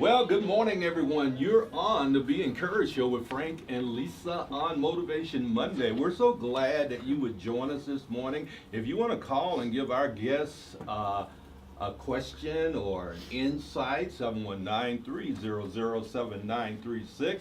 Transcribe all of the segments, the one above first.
Well, good morning, everyone. You're on the Be Encouraged Show with Frank and Lisa on Motivation Monday. We're so glad that you would join us this morning. If you want to call and give our guests a question or an insight, 719-300-7936.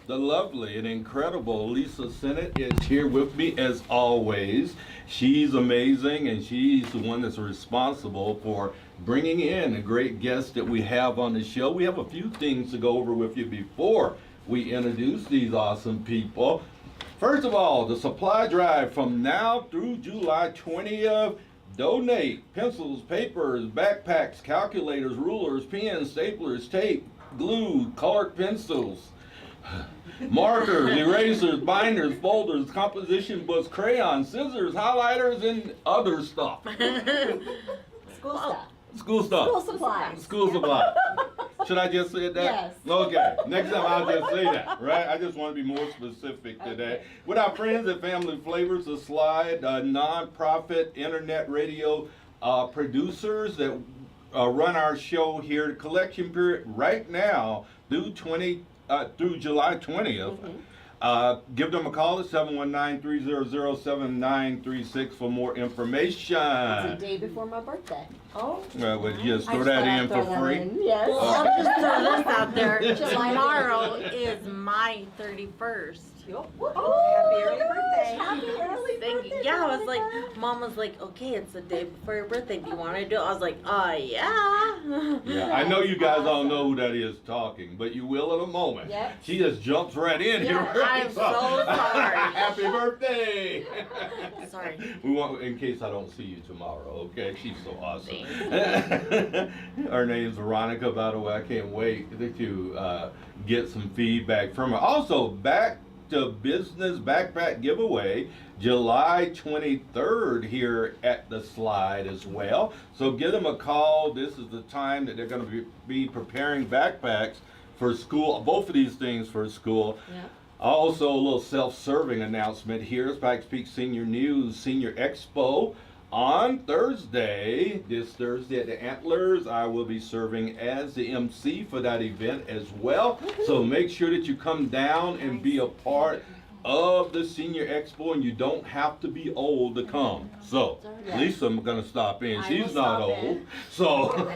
The lovely and incredible Lisa Sennett is here with me as always. She's amazing, and she's the one that's responsible for bringing in a great guest that we have on the show. We have a few things to go over with you before we introduce these awesome people. First of all, the supply drive from now through July 20th. Donate pencils, papers, backpacks, calculators, rulers, pens, staplers, tape, glue, colored pencils, markers, erasers, binders, folders, composition books, crayons, scissors, highlighters, and other stuff. School stuff. School stuff. School supplies. School supplies. Should I just say that? Yes. Okay. Next time I'll just say that, right? I just want to be more specific today. Okay. With our friends at Family Flavors, the Slide, non-profit internet radio producers that run our show here. The collection period right now through July 20th. Mm-hmm. Give them a call at 719-300-7936 for more information. It's a day before my birthday. Oh, Well, just I throw just that thought in I'd for throw that free. in. Yes. well, I'll just throw this out there. July Tomorrow is my 31st. Oh, Happy early birthday. Happy early Thank birthday. you. Yeah, I was Monica. like, Mom was like, okay, it's the day before your birthday. Do you want to do it? I was like, yeah. Yeah, I know you guys don't know who that is talking, but you will in a moment. Yep. She just jumps right in here. Yeah, I'm so sorry. Happy birthday! Sorry. We want, in case I don't see you tomorrow, okay? She's so awesome. Her name's Veronica, by the way. I can't wait to get some feedback from her. Also, back to business backpack giveaway July 23rd here at the Slide as well. So give them a call. This is the time that they're going to be preparing backpacks for school, both of these things for school. Yeah. Also, a little self-serving announcement here. Pikes Peak Senior News Senior Expo on Thursday, this Thursday at the Antlers. I will be serving as the MC for that event as well. So make sure that you come down and be a part of the Senior Expo, and you don't have to be old to come. So, Yes. Lisa, I'm gonna stop in. I She's will not stop old. in. So,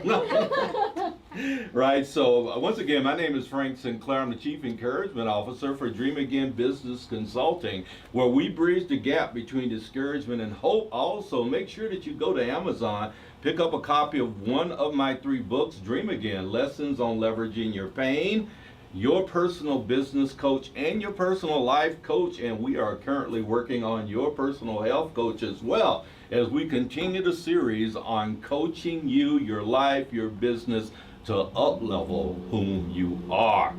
right. So, once again, my name is Frank Sinclair. I'm the Chief Encouragement Officer for Dream Again Business Consulting, where we bridge the gap between discouragement and hope. Also, make sure that you go to Amazon, pick up a copy of one of my 3 books, Dream Again, Lessons on Leveraging Your Pain, your personal business coach, and your personal life coach. And we are currently working on your personal health coach as well, as we continue the series on coaching you, your life, your business to up-level whom you are.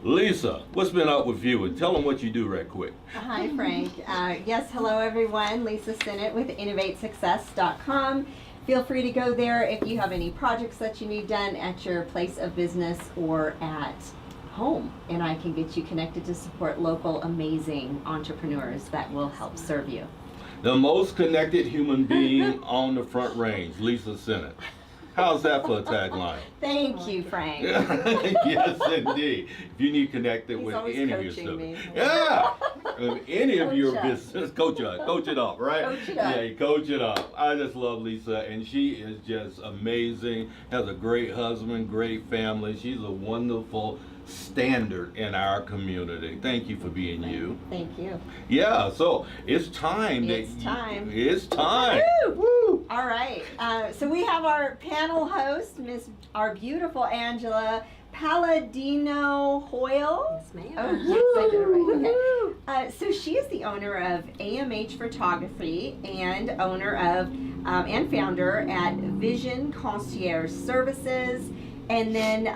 Lisa, what's been up with you? And tell them what you do right quick. Hi, Frank. Yes, hello, everyone. Lisa Sennett with InnovateSuccess.com. Feel free to go there if you have any projects that you need done at your place of business or at home, and I can get you connected to support local amazing entrepreneurs that will help serve you. The most connected human being on the Front Range, Lisa Sennett. How's that for a tagline? Thank you, Frank. Yes, indeed. If you need connected He's with always any of your coaching stuff. me. Yeah. Any of your Coach up. business, coach it up, right? Coach it up. Yeah, coach it up. I just love Lisa, and she is just amazing. Has a great husband, great family. She's a wonderful standard in our community. Thank you for being you. Thank you. Yeah, so it's time. It's time. It's time. Woo! All right. So we have our panel host, our beautiful Angela Palladino Hoyle. Yes, ma'am. Oh, yes, I did it right. Okay. So she is the owner of AMH Photography and owner of and founder at Vision Concierge Services. And then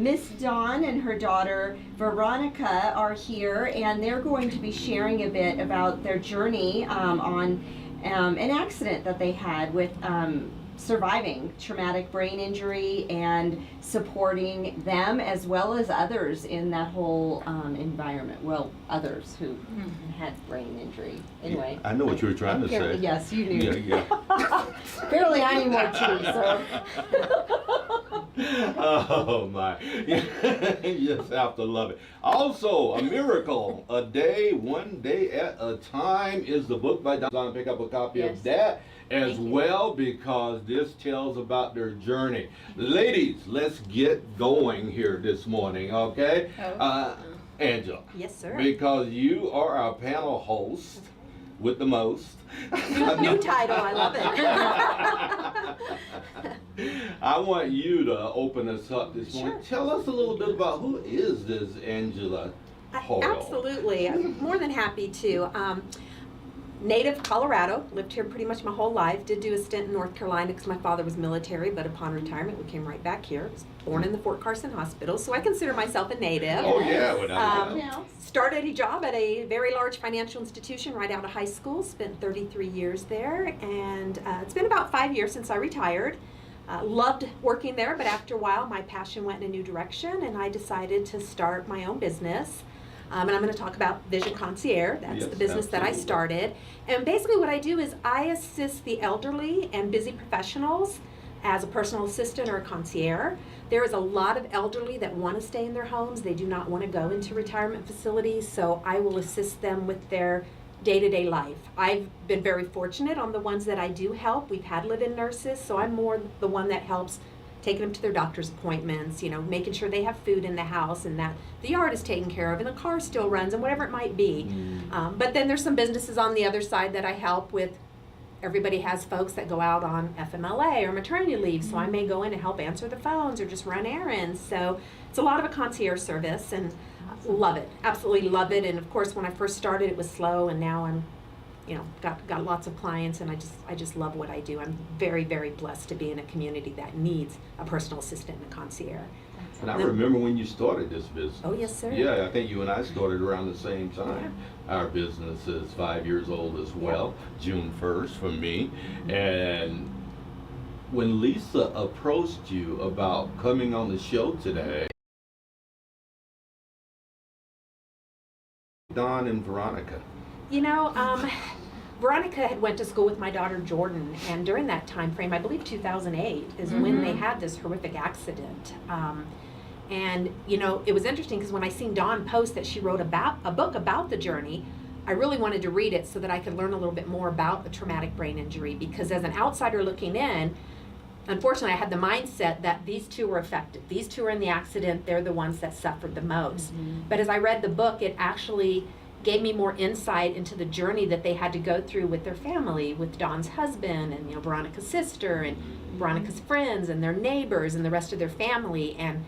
Miss Dawn and her daughter Veronica are here, and they're going to be sharing a bit about their journey on an accident that they had with surviving traumatic brain injury and supporting them as well as others in that whole environment. Well, others who had brain injury. Anyway. I know what you were trying to say. Yes, you knew. Yeah. Apparently I need more tea, so. Oh my. You just have to love it. Also, A Miracle, A Day, One Day at a Time is the book by Don. Pick up a copy Yes. of that as Thank you. well, because this tells about their journey. Ladies, let's get going here this morning, okay? Angela, Yes, sir. because you are our panel host with the most. New title, I love it. I want you to open us up this morning. Sure. Tell us a little bit about who is this Angela Hoyle? Absolutely. I'm more than happy to. Native Colorado, lived here pretty much my whole life. Did do a stint in North Carolina because my father was military, but upon retirement we came right back here. Was born in the Fort Carson Hospital, so I consider myself a native. Oh yeah, without Um, a doubt. Started a job at a very large financial institution right out of high school. Spent 33 years there, and it's been about 5 years since I retired. Loved working there, but after a while, my passion went in a new direction, and I decided to start my own business. And I'm going to talk about Vision Concierge. That's Yes, the business that I absolutely. started. And basically, what I do is I assist the elderly and busy professionals as a personal assistant or a concierge. There is a lot of elderly that want to stay in their homes. They do not want to go into retirement facilities, so I will assist them with their day-to-day life. I've been very fortunate on the ones that I do help. We've had live-in nurses, so I'm more the one that helps taking them to their doctor's appointments, making sure they have food in the house and that the yard is taken care of and the car still runs and whatever it might be. But then there's some businesses on the other side that I help with. Everybody has folks that go out on FMLA or maternity leave, so I may go in and help answer the phones or just run errands. So it's a lot of a concierge service, and love it, absolutely love it. And of course, when I first started, it was slow, and now I'm, got lots of clients, and I just love what I do. I'm very, very blessed to be in a community that needs a personal assistant and a concierge. And I remember when you started this business. Oh, yes, sir. Yeah, I think you and I started around the same time. Our business is 5 years old as well, June 1st for me. And when Lisa approached you about coming on the show today, Don and Veronica. Veronica had went to school with my daughter Jordan, and during that time frame, I believe 2008 is when they had this horrific accident. And it was interesting because when I seen Dawn post that she wrote about a book about the journey, I really wanted to read it so that I could learn a little bit more about the traumatic brain injury, because as an outsider looking in, unfortunately I had the mindset that these two were affected. These two were in the accident, they're the ones that suffered the most. But as I read the book, it actually gave me more insight into the journey that they had to go through with their family, with Dawn's husband and Veronica's sister and Veronica's friends and their neighbors and the rest of their family. And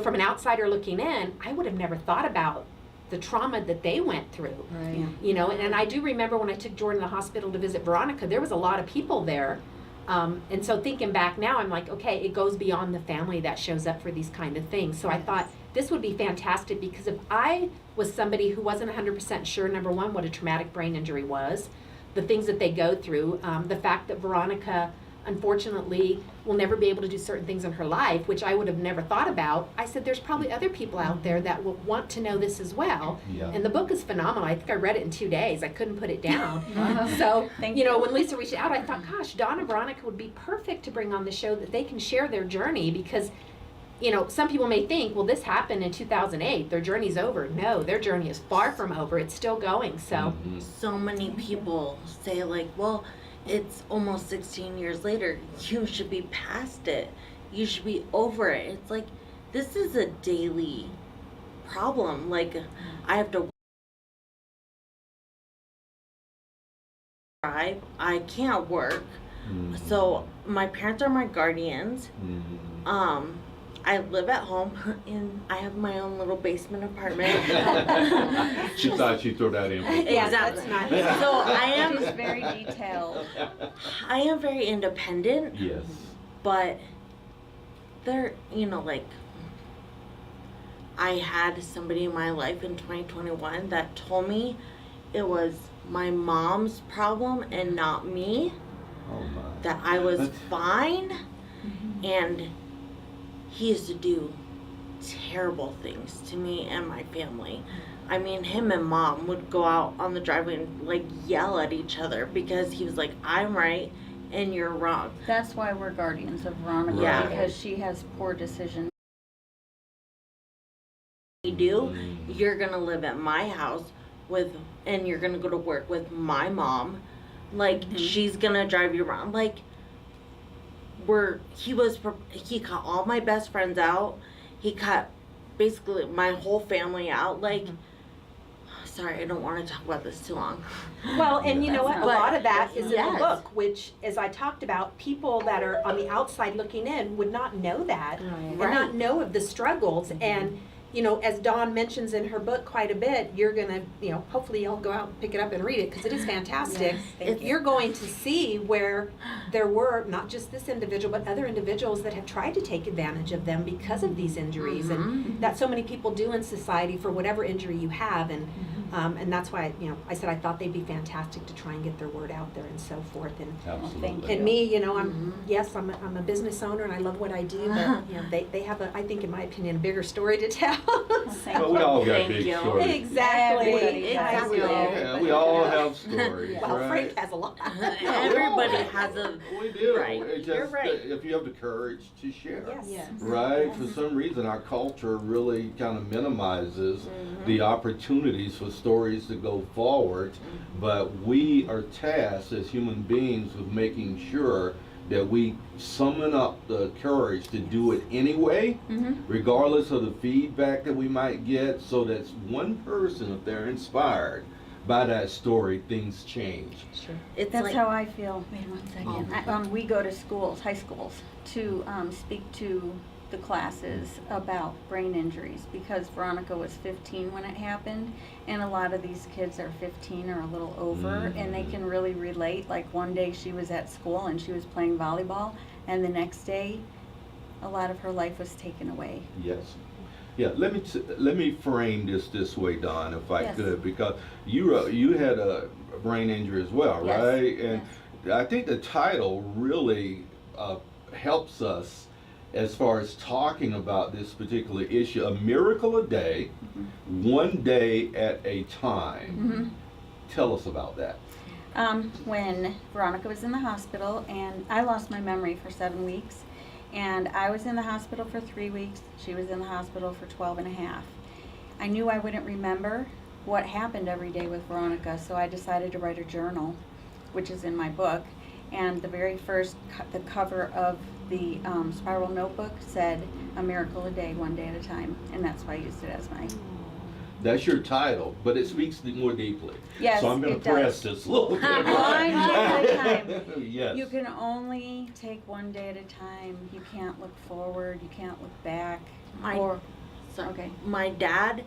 from an outsider looking in, I would have never thought about the trauma that they went through. Right. And I do remember when I took Jordan to the hospital to visit Veronica, there was a lot of people there. And so thinking back now, I'm like, okay, it goes beyond the family that shows up for these kind of things. So I thought this would be fantastic, because if I was somebody who wasn't 100% sure, number one, what a traumatic brain injury was, the things that they go through, the fact that Veronica, unfortunately, will never be able to do certain things in her life, which I would have never thought about. I said, there's probably other people out there that will want to know this as well. Yeah. And the book is phenomenal. I think I read it in 2 days. I couldn't put it down. So, when Lisa reached out, I thought, gosh, Dawn and Veronica would be perfect to bring on the show, that they can share their journey, because some people may think, well, this happened in 2008. Their journey's over. No, their journey is far from over. It's still going. So, So many people say, like, well, it's almost 16 years later. You should be past it. You should be over it. It's like, this is a daily problem. Like, I have to drive. I can't work. So my parents are my guardians. I live at home, and I have my own little basement apartment. She thought she'd throw that in. yeah, Exactly. that's nice. So I am She's very detailed. I am very independent, Yes. but there, like, I had somebody in my life in 2021 that told me it was my mom's problem and not me, Oh my. that I was That's- fine, and he used to do terrible things to me and my family. I mean, him and mom would go out on the driveway and, like, yell at each other because he was like, I'm right, and you're wrong. That's why we're guardians of Veronica, Yeah. because she has poor decision. You do, you're gonna live at my house and you're gonna go to work with my mom. Like, she's gonna drive you around. Like, he cut all my best friends out. He cut basically my whole family out. Like, sorry, I don't want to talk about this too long. Well, and you know what? A But- lot of that is in the Yes. book, which, as I talked about, people that are on the outside looking in would not know that and not know of the struggles. And, you know, as Dawn mentions in her book quite a bit, you're going to, you know, hopefully you'll go out and pick it up and read it because it is fantastic. You're going to see where there were not just this individual, but other individuals that have tried to take advantage of them because of these injuries. And that so many people do in society for whatever injury you have. And that's why, you know, I said I thought they'd be fantastic to try and get their word out there and so forth. And Absolutely. and me, you know, I'm a business owner and I love what I do, but you know, they have I think in my opinion, a bigger story to tell. But we all got Thank big you. stories. Exactly. Everybody I has do. their Yeah, we all have stories, Well, right? Frank has a lot. Everybody has a We do. Right. It's You're just right. if you have the courage to share. Yes. Right? For some reason, our culture really kind of minimizes the opportunities for stories to go forward, but we are tasked as human beings with making sure that we summon up the courage to do it anyway, regardless of the feedback that we might get, so that one person, if they're inspired by that story, things change. It's That's like how I feel. Wait 1 second. Oh. We go to schools, high schools, to speak to the classes about brain injuries because Veronica was 15 when it happened, and a lot of these kids are 15 or a little over, and they can really relate. Like one day she was at school and she was playing volleyball, and the next day, a lot of her life was taken away. Yes. Yeah, let me frame this way, Don, if I Yes. could, because you had a brain injury as well, Yes. right? And I think the title really helps us as far as talking about this particular issue. A miracle a day, one day at a time. Tell us about that. When Veronica was in the hospital, and I lost my memory for 7 weeks, and I was in the hospital for 3 weeks. She was in the hospital for 12 and a half. I knew I wouldn't remember what happened every day with Veronica, so I decided to write a journal, which is in my book. And the very first, the cover of the spiral notebook said, "A miracle a day, one day at a time," and that's why I used it as my. That's your title, but it speaks more deeply. Yes, so I'm going it to press does. this a little bit. One day at a time. Yes. You can only take one day at a time. You can't look forward. You can't look back. My- So, okay. my dad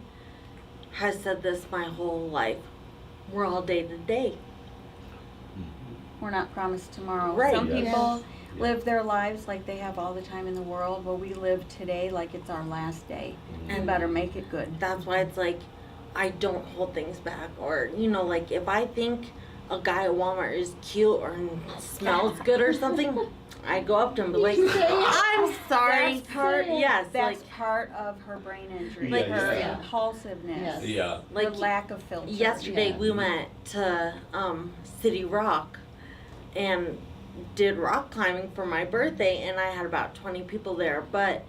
has said this my whole life. We're all day to day. We're not promised tomorrow. Right. Some Yes. people Yeah. live their lives like they have all the time in the world. Well, we live today like it's our last day. And better make it good. That's why it's like I don't hold things back, or you know, like if I think a guy at Walmart is cute or smells good or something, I go up to him and be like, I'm sorry. That's part. Yes, That's like part of her brain injury. Like- her Yeah. impulsiveness. Yeah. The like lack of filter. yesterday Yeah. we went to City Rock and did rock climbing for my birthday, and I had about 20 people there, but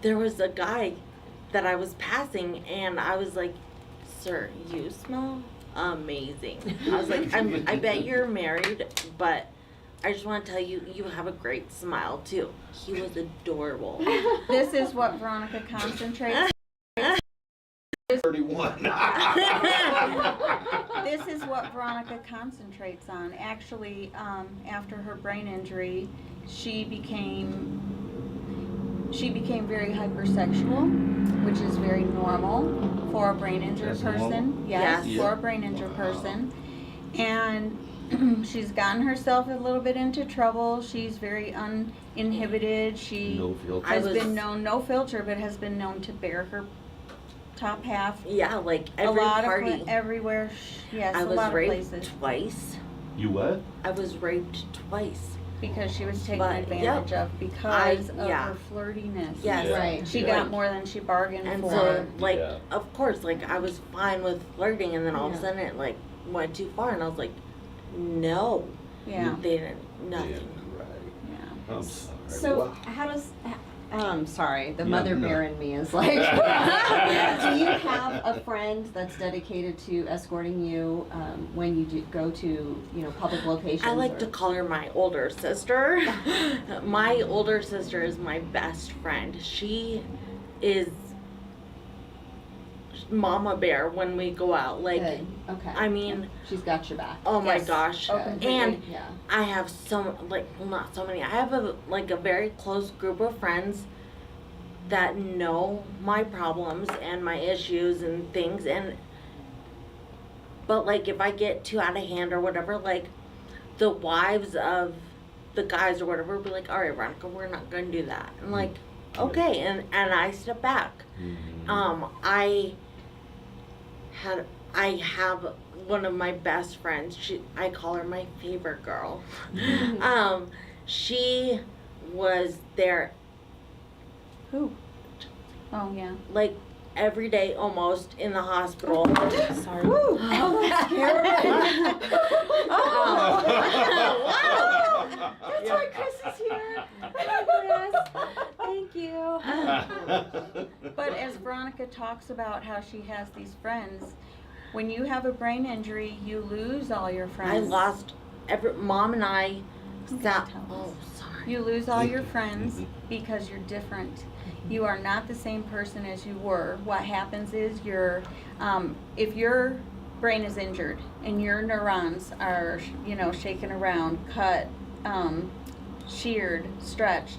there was a guy that I was passing and I was like, "Sir, you smell amazing." I was like, I bet you're married, but I just want to tell you, you have a great smile too. He was adorable. This is what Veronica concentrates. 31. This is what Veronica concentrates on. Actually, after her brain injury, she became very hypersexual, which is very normal for a brain injured That's person. normal? Yes, Yes. for a brain injured person. And she's gotten herself a little bit into trouble. She's very uninhibited. She No filter. I has was- been known, no filter, but has been known to bare her top half. Yeah, like every a lot party. of everywhere. Yes, I a was lot of raped places twice. You what? I was raped twice. because she was taken But, advantage of because of yeah. her flirtiness. Yes. Yeah. Right. She Like- got more than she bargained And for. so, like, Yeah. of course, like, I was fine with flirting, and then all of a Yeah. sudden it, like, went too far, and I was like, No, Yeah, they didn't. Nothing. Yeah, right. yeah. I'm sorry. So Wow. how does, sorry, the Yeah, mother no. bear in me is like, do you have a friend that's dedicated to escorting you when you do go to, you know, public locations? I like or- to call her my older sister. My older sister is my best friend. She is mama bear when we go out. Like, Good. Okay. I mean, She's got your back. oh my Yes. gosh. Open And yeah. I have well, not so many. I have a very close group of friends that know my problems and my issues and things, but like if I get too out of hand or whatever, like the wives of the guys or whatever will be like, all right, Veronica, we're not gonna do that. And like, okay, and I step back. Mhm. I have one of my best friends. I call her my favorite girl. She was there Who? Oh, yeah. like every day almost in the hospital. Sorry. Woo! Oh, that's scary. Oh. That's why Chris is here. Thank you. But as Veronica talks about how she has these friends, when you have a brain injury, you lose all your friends. I lost mom and I sat. Tell us. Oh, sorry. You lose all your friends because you're different. You are not the same person as you were. What happens is if your brain is injured and your neurons are, you know, shaken around, cut, sheared, stretched,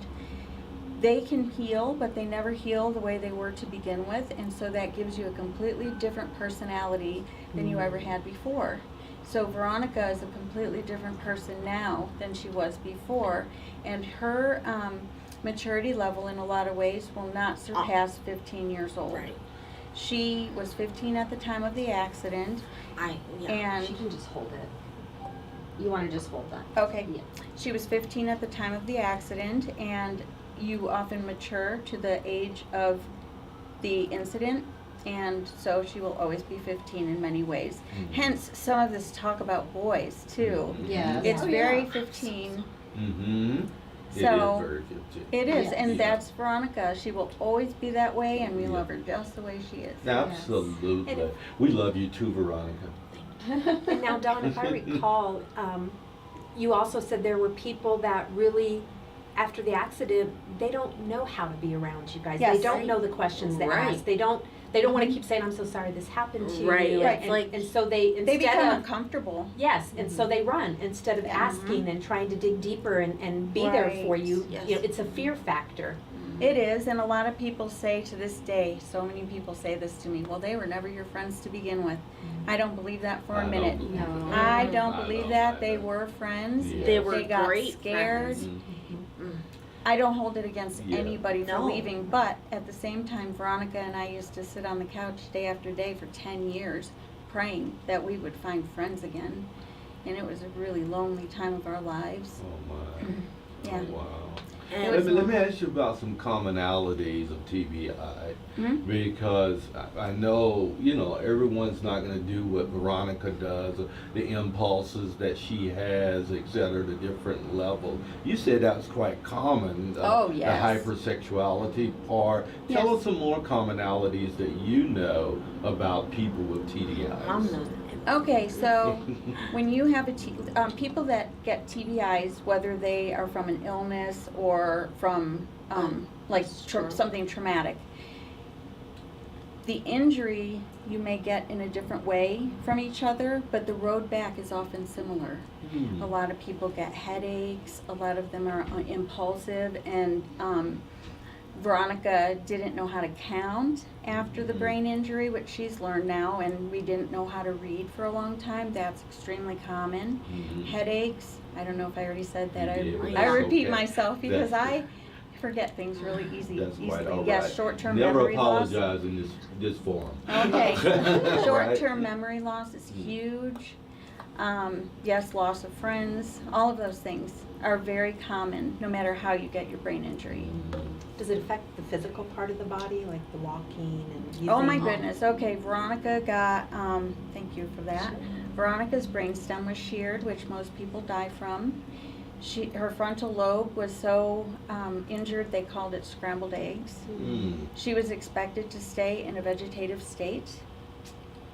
they can heal, but they never heal the way they were to begin with, and so that gives you a completely different personality than you ever had before. So Veronica is a completely different person now than she was before, and her maturity level in a lot of ways will not surpass 15 years old. Right. She was 15 at the time of the accident, Yeah. and She can just hold it. You want to just hold that? okay, Yeah. she was 15 at the time of the accident, and you often mature to the age of the incident, and so she will always be 15 in many ways. Hence, some of this talk about boys too. Yeah. It's Oh, very yeah. 15. Mm-hmm. So, it is very 15. It is, Yes. and Yeah. that's Veronica. She will always be that way, and we Yeah. love her just the way she is. Absolutely. And- We love you too, Veronica. And now, Dawn, if I recall, you also said there were people that really, after the accident, they don't know how to be around you guys. Yes. They don't know the questions to Right. ask. They don't want to keep saying, "I'm so sorry this happened to Right, you." it's And, like- and so they They instead become of uncomfortable. yes, and so they run instead of Yeah. asking and trying to dig deeper and be there for Right. you. Yes. You know, it's a fear factor. It is, and a lot of people say to this day, so many people say this to me, well, they were never your friends to begin with. I don't believe that for I a don't minute. believe No. that. I don't I believe don't that. They either. were friends. Yeah. They were They got great scared. friends. Mhm. I don't hold it against Yeah. anybody for No. leaving, but at the same time, Veronica and I used to sit on the couch day after day for 10 years praying that we would find friends again. And it was a really lonely time of our lives. Oh my. Yeah. Oh, wow. And Let me ask you about some commonalities of TBI, Mhm. because I know, you know, everyone's not going to do what Veronica does, or the impulses that she has, et cetera, the different levels. You said that was quite common, Oh, yes. the hypersexuality part. Tell Yes. us some more commonalities that you know about people with TDIs. Mom knows. Okay, so when you have people that get TBIs, whether they are from an illness or from like Stroke. something traumatic, the injury you may get in a different way from each other, but the road back is often similar. Hmm. A lot of people get headaches, a lot of them are impulsive, and Veronica didn't know how to count after the brain injury, which she's learned now, and we didn't know how to read for a long time. That's extremely common. Mhm. Headaches, I don't know if I already said that. You did, but I that's repeat okay. myself because That's- I forget things really easily. That's quite all right. Yes, short-term Never memory loss. apologize in this forum. Okay. Right? Short-term memory loss is huge. Yes, loss of friends, all of those things. are very common, no matter how you get your brain injury. Does it affect the physical part of the body, like the walking and using? Oh my goodness, okay, Veronica got, thank you for that. Veronica's brainstem was sheared, which most people die from. Her frontal lobe was so injured they called it scrambled eggs. She was expected to stay in a vegetative state.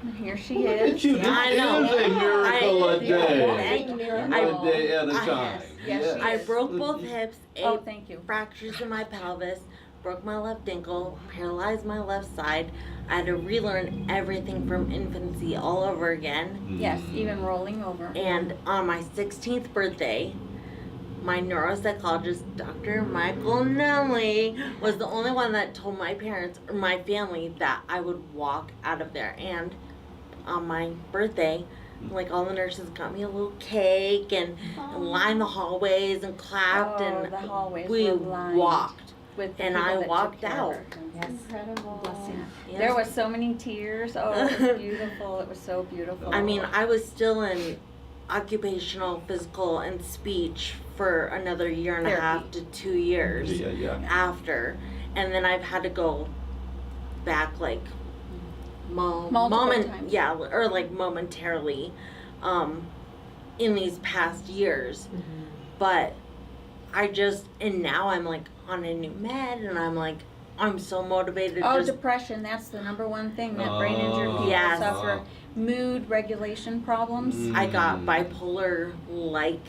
And here she Look is. at you. This I know. is a miracle a day. I- One day at a time. Yes, I Yes. broke both hips, Oh, 8 thank you. fractures in my pelvis, broke my left ankle, paralyzed my left side. I had to relearn everything from infancy all over again. Yes, even rolling over. And on my 16th birthday, my neuropsychologist, Dr. Michael Nelly, was the only one that told my parents or my family that I would walk out of there. And on my birthday, like all the nurses got me a little cake and lined the hallways and clapped, Oh, and the hallways we were lined walked. with the and people I that took walked care of out. her. Yes. Incredible. Blessing. Yes. There was so many tears. Oh, it was beautiful. It was so beautiful. I mean, I was still in occupational, physical, and speech for another year and a half to 2 years Yeah. after, and then I've had to go back like Multiple times. yeah, or like momentarily, in these past years. But I just, and now I'm like on a new med, and I'm like, I'm so motivated. Oh, just depression. That's the number one thing that brain injured people Yes. suffer. Mood regulation problems. I got bipolar like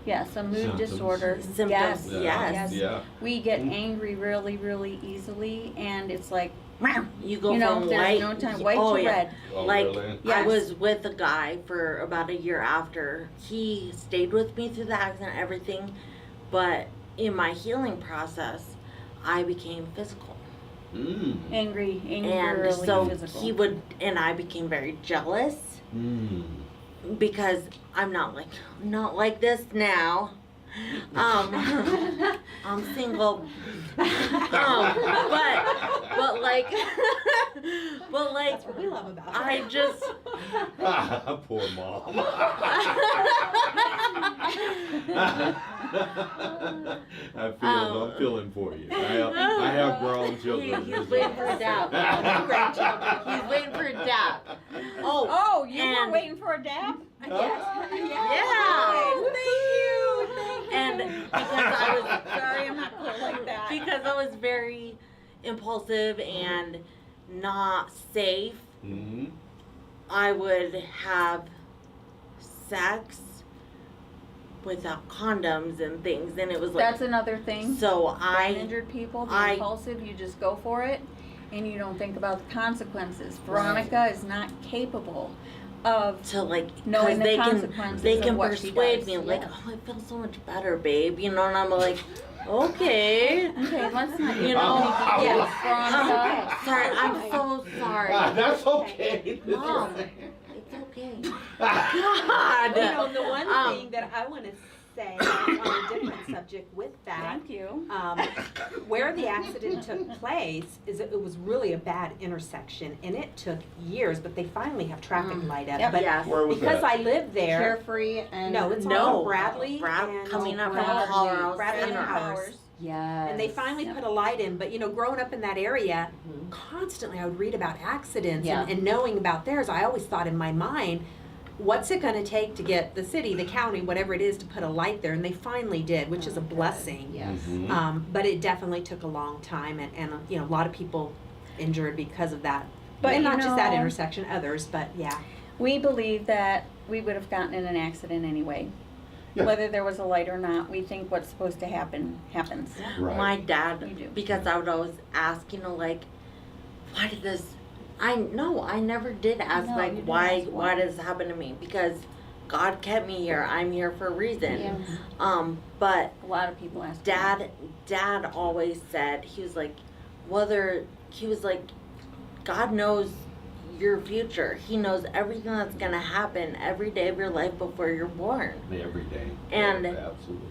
Yes, a mood Symptoms. disorder. symptoms. Yes. Yes. Yeah. We get angry really, really easily, and it's like, wow. You go You know, from there's white, no time. White oh, to yeah. red. Oh, Like, really? I Yes. was with a guy for about a year after. He stayed with me through the accident, everything. But in my healing process, I became physical. Angry, And really so physical. he would, and I became very jealous because I'm not like this now. I'm single. But like, That's what we love about it. I just. Poor mom. I'm feeling for you. I have grown children. He's waiting for a dab. He's waiting for a dab. Oh, Oh, you were and- waiting for a dab? yeah. And because I was Sorry, I'm not cool like that. because I was very impulsive and not safe, Mhm. I would have sex without condoms and things, and it was like That's another thing. so Brain I injured people, the I- impulsive, you just go for it, and you don't think about the consequences. Veronica is not capable of to like knowing the they consequences they of can what she persuade does. me like, Yes. oh, it feels so much better, babe, you know, and I'm like, okay. Okay, let's not You get know, into yes. details, Veronica. Sorry, I'm so sorry. That's okay. Mom, it's okay. God. You know, the one Um, thing that I want to say on a different subject with that, Thank you. where the accident took place is it was really a bad intersection, and it took years, but they finally have traffic light up. Yep. But Yes. Where was because that? I live there, Carefree and no, it's No. on Bradley and coming up Bradley. from Colorado Bradley and Center. Powers. yes. And they finally Yep. put a light in, but you know, growing up in that area, Mhm. constantly I would read about accidents Yeah. and knowing about theirs, I always thought in my mind, what's it going to take to get the city, the county, whatever it is, to put a light there? And they finally did, which is a blessing. Yes. Mhm. But it definitely took a long time, and you know, a lot of people injured because of that. But and you not just that know- intersection, others, but yeah. We believe that we would have gotten in an accident anyway. Yeah. Whether there was a light or not, we think what's supposed to happen happens. Right. My dad, You do. because I would always ask, you know, like, why did this? I never did ask, No, you like, didn't why ask why. did this happen to me? Because God kept me here. I'm here for a reason. Yeah. But A lot of people ask. Dad always said, he was like, God knows your future. He knows everything that's gonna happen every day of your life before you're born. Every day. And- Absolutely.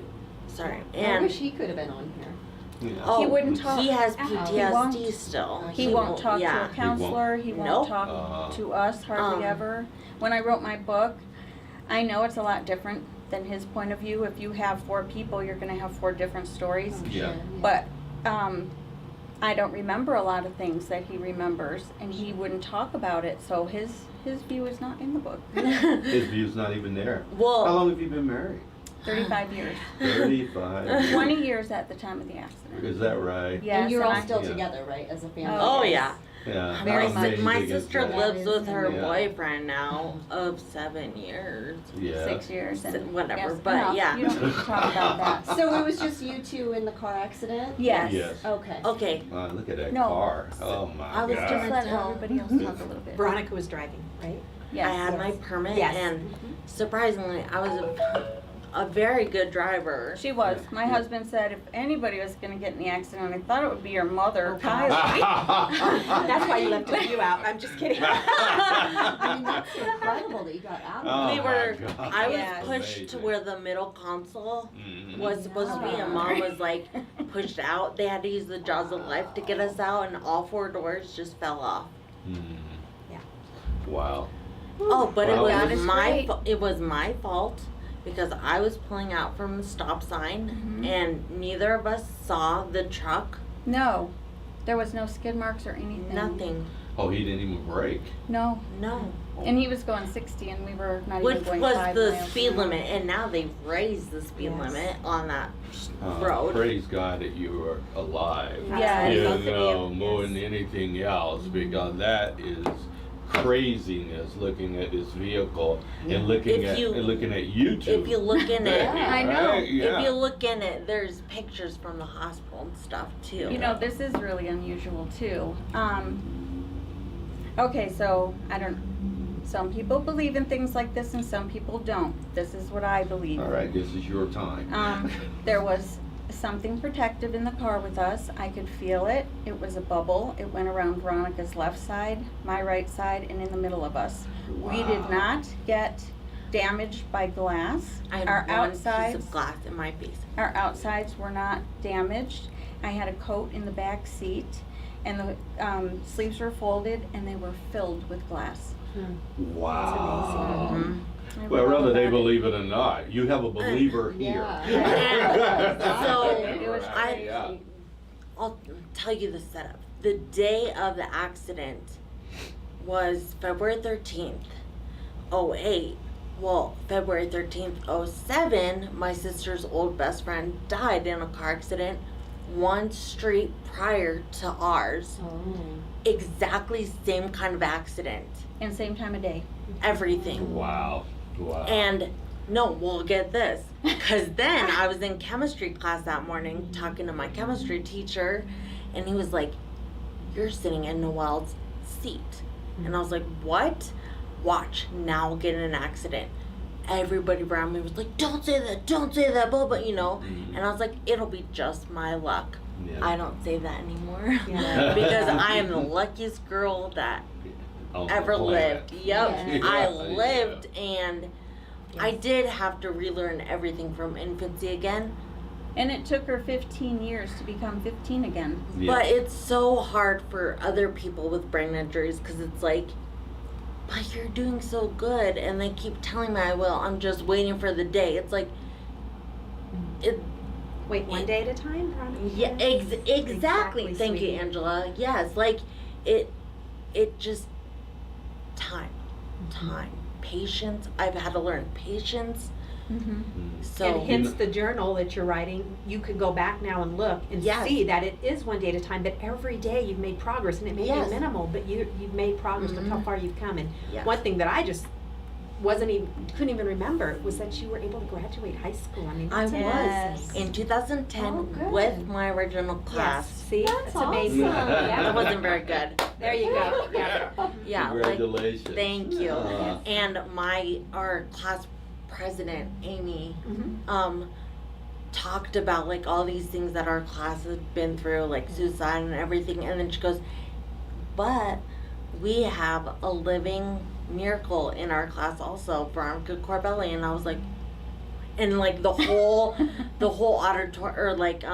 Sorry. I And wish he could have been on here. Yeah. He wouldn't talk. He has He PTSD won't. still. He won't talk to yeah. a counselor. He won't Nope. talk to us hardly Um, ever. When I wrote my book, I know it's a lot different than his point of view. If you have 4 people, you're gonna have 4 different stories. Yeah. But, I don't remember a lot of things that he remembers, and he wouldn't talk about it, so his view is not in the book. His view's not even there. How Well, long have you been married? 35 years. 35. 20 years at the time of the accident. Is that right? Yes, And you're all I- still Yeah. together, right, as a family? oh yeah. Yeah. Very How much. amazing My is sister that? lives with her Yeah. boyfriend now of 7 years. Yeah. 6 years. And Whatever, yes, but enough. yeah. You don't need to talk about that. So it was just you two in the car accident? Yes. Yes. Okay. Okay, Wow, look at that No. car. Oh my I was God. Just let tell- everybody else talk a little bit. Veronica was driving, right? Yes. I had my Yes. permit, Yes. and surprisingly, I was a very good driver. She was. My Yeah. husband said if anybody was going to get in the accident, I thought it would be your mother, Okay. Kylie. That's why you left you out. I'm just kidding. I mean, that's incredible that you got out Oh, of We it. my were, God. I was Yeah. pushed to Amazing. where the middle console Mhm. was supposed to be, and Mom was like pushed out. They had to use the jaws of life to get us out, and all 4 doors just fell off. Mhm. Yeah. Wow. Oh, but Well, it God was is my great. it was my fault because I was pulling out from the stop sign, Mhm. and neither of us saw the truck. No. There was no skid marks or anything. Nothing. Oh, he didn't even brake. No. No. And he was going 60 and we were not Which even going was 5 the miles speed an hour. limit, and now they've raised the speed Yes. limit on that Oh, road. praise God that you are alive. Yeah, You both of know, you. more Yes. than anything else, because that is craziness. Looking at this vehicle and looking If at you- looking at YouTube. If you look in it, I know. Right? Yeah. if you look in it, there's pictures from the hospital and stuff too. You know, this is really unusual too. Okay, so I don't. Some people believe in things like this, and some people don't. This is what I believe. All right, this is your time. There was something protective in the car with us. I could feel it. It was a bubble. It went around Veronica's left side, my right side, and in the middle of us. We did Wow. not get damaged by glass. I had Our one piece outsides, of glass in my face. our outsides were not damaged. I had a coat in the back seat, and the sleeves were folded, and they were filled with glass. Wow. Mhm. I Well, wrote all whether they about it. believe it or not, you have a believer here. Yeah. So, it was I- Yeah. I'll tell you the setup. The day of the accident was February 13th, 08. Well, February 13th, 07, my sister's old best friend died in a car accident 1 street prior to ours. Oh. Exactly same kind of accident. And same time of day. Everything. Wow. Wow. And no, well, get this. Because then I was in chemistry class that morning talking to my chemistry teacher, and he was like, "You're sitting in Noelle's seat." And I was like, "What? Watch, now we'll get in an accident." Everybody around me was like, don't say that, blah, blah, you know. Mhm. And I was like, it'll be just my luck. Yeah. I don't say that anymore. Yeah. Because I am the luckiest girl that On the ever planet. lived. Yep. Yeah. I Yeah. lived, and I did have to relearn everything from infancy again. And it took her 15 years to become 15 again. Yeah. But it's so hard for other people with brain injuries because it's like, but you're doing so good, and they keep telling me I will. I'm just waiting for the day. It's like, it. Wait, one day at a time, Veronica? Yeah, exactly. Exactly, Thank you, sweetie. Angela. Yes, like it just time, patience. I've had to learn patience. Mm-hmm. Mm. So And hence the journal that you're writing, you could go back now and look and Yes. see that it is one day at a time, but every day you've made progress, and it may Yes. be minimal, but you've made progress of how Mhm. far you've come. And Yes. one thing that I just couldn't even remember was that you were able to graduate high school. I mean, I that's was amazing. in 2010 Oh, good. with my original Yes, class. see, That's amazing. awesome. Yeah. That wasn't very good. There you go. Yeah. Yeah, like Congratulations. thank you. Uh, And our class president, Amy, Mhm. talked about like all these things that our class had been through, like suicide and everything, and then she goes, but we have a living miracle in our class also, Veronica Corbelli. And I was like, and like the whole auditorium, or like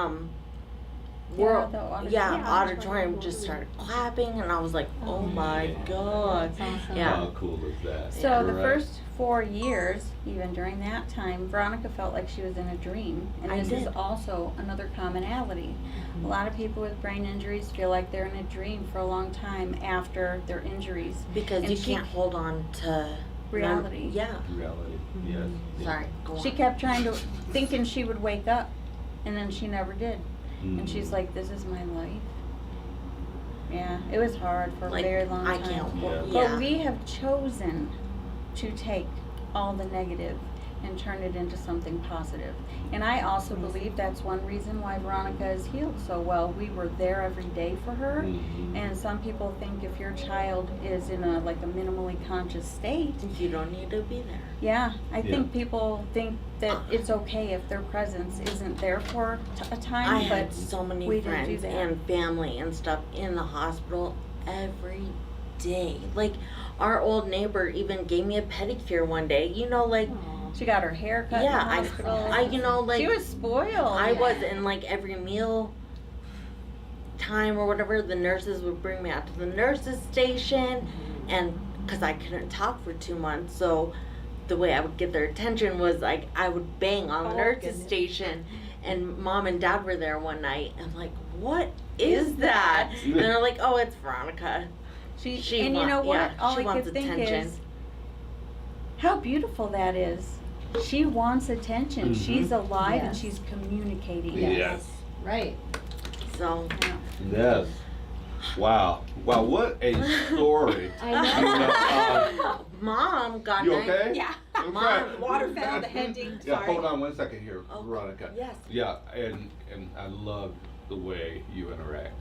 world, the auditorium. Yeah, auditorium just started clapping, and I was like, oh my god. That's awesome. Yeah. How cool is that? So the Right. first 4 years, even during that time, Veronica felt like she was in a dream. And I this is did. also another commonality. A lot of people with brain injuries feel like they're in a dream for a long time after their injuries. Because And you she- can't hold on to Reality. Yeah. Reality, yes. Sorry. Go on. She kept trying to, thinking she would wake up, and then she never did. Mhm. And she's like, this is my life. Yeah, it was hard for a Like, very long I time. can't. Yeah. Yeah. But we have chosen to take all the negative and turn it into something positive. And I also believe that's one reason why Veronica is healed so well. We were there every day for her. Mhm. And some people think if your child is in a minimally conscious state, You don't need to be there. yeah, I Yeah. think people think that it's okay if their presence isn't there for a time, I but had so many we didn't do friends that. and family and stuff in the hospital every day. Like our old neighbor even gave me a pedicure one day. You know, like she got her hair cut yeah, in the hospital. I you know like she was spoiled. I was in like every meal time or whatever. The nurses would bring me out to the nurses station, and because I couldn't talk for 2 months, so the way I would get their attention was like I would bang on the Oh, nurses goodness. station. And mom and dad were there one night. I'm like, what is that? And they're like, oh, it's Veronica. She and you want- know what? yeah, All she I wants could think attention. is how beautiful that is. She wants attention. Mhm. She's alive and Yes. she's communicating. Yes. Right. So Yes. Wow. Wow, what a story. I know. You know, mom got you nine- okay? Yeah. Okay. The water fell, the head dinged, Yeah, sorry. hold on 1 second here, Oh, Veronica. Yes. Yeah, and I love the way you interact.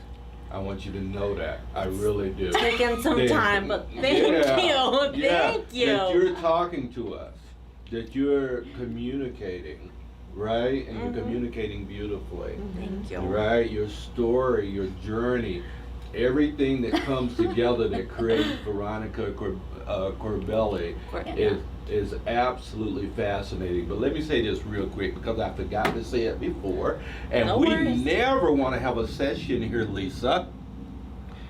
I want you to know that. I really do. Taking some That- time, but thank you. yeah, Thank you. That you're talking to us, that you're communicating, right? And Mhm. you're communicating beautifully, Thank you. right? Your story, your journey, everything that comes together that creates Veronica Corbelli is absolutely fascinating. But let me say this real quick because I forgot to say it before. And No we worries. never want to have a session here, Lisa,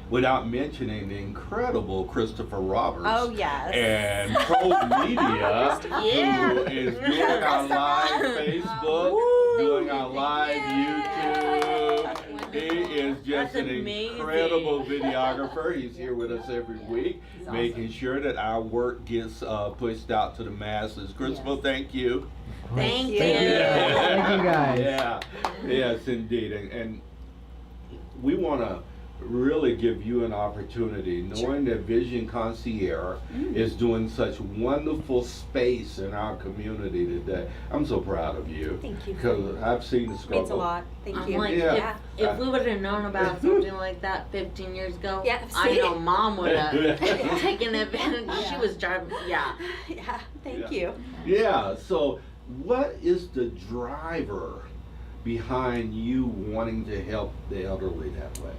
without mentioning the incredible Christopher Roberts. Oh, yes. And Pro Media, Yeah. who is doing our live Facebook, Woo. doing our live YouTube. He is just That's an amazing. incredible videographer. He's here with us every week, making sure that our work gets pushed out to the masses. Christopher, thank you. Thank you. Thank you, guys. Yeah, yes, indeed. And we want to really give you an opportunity, knowing that Vision Concierge is doing such wonderful space in our community today. I'm so proud of you. Thank you. Because I've seen the struggle. Means a lot. Thank I'm you. like, Yeah. if we would have known about something like that 15 years ago, Yeah, I see? know mom would have taken advantage. She was driving, yeah. Yeah, thank Yeah. you. Yeah, so what is the driver behind you wanting to help the elderly that way?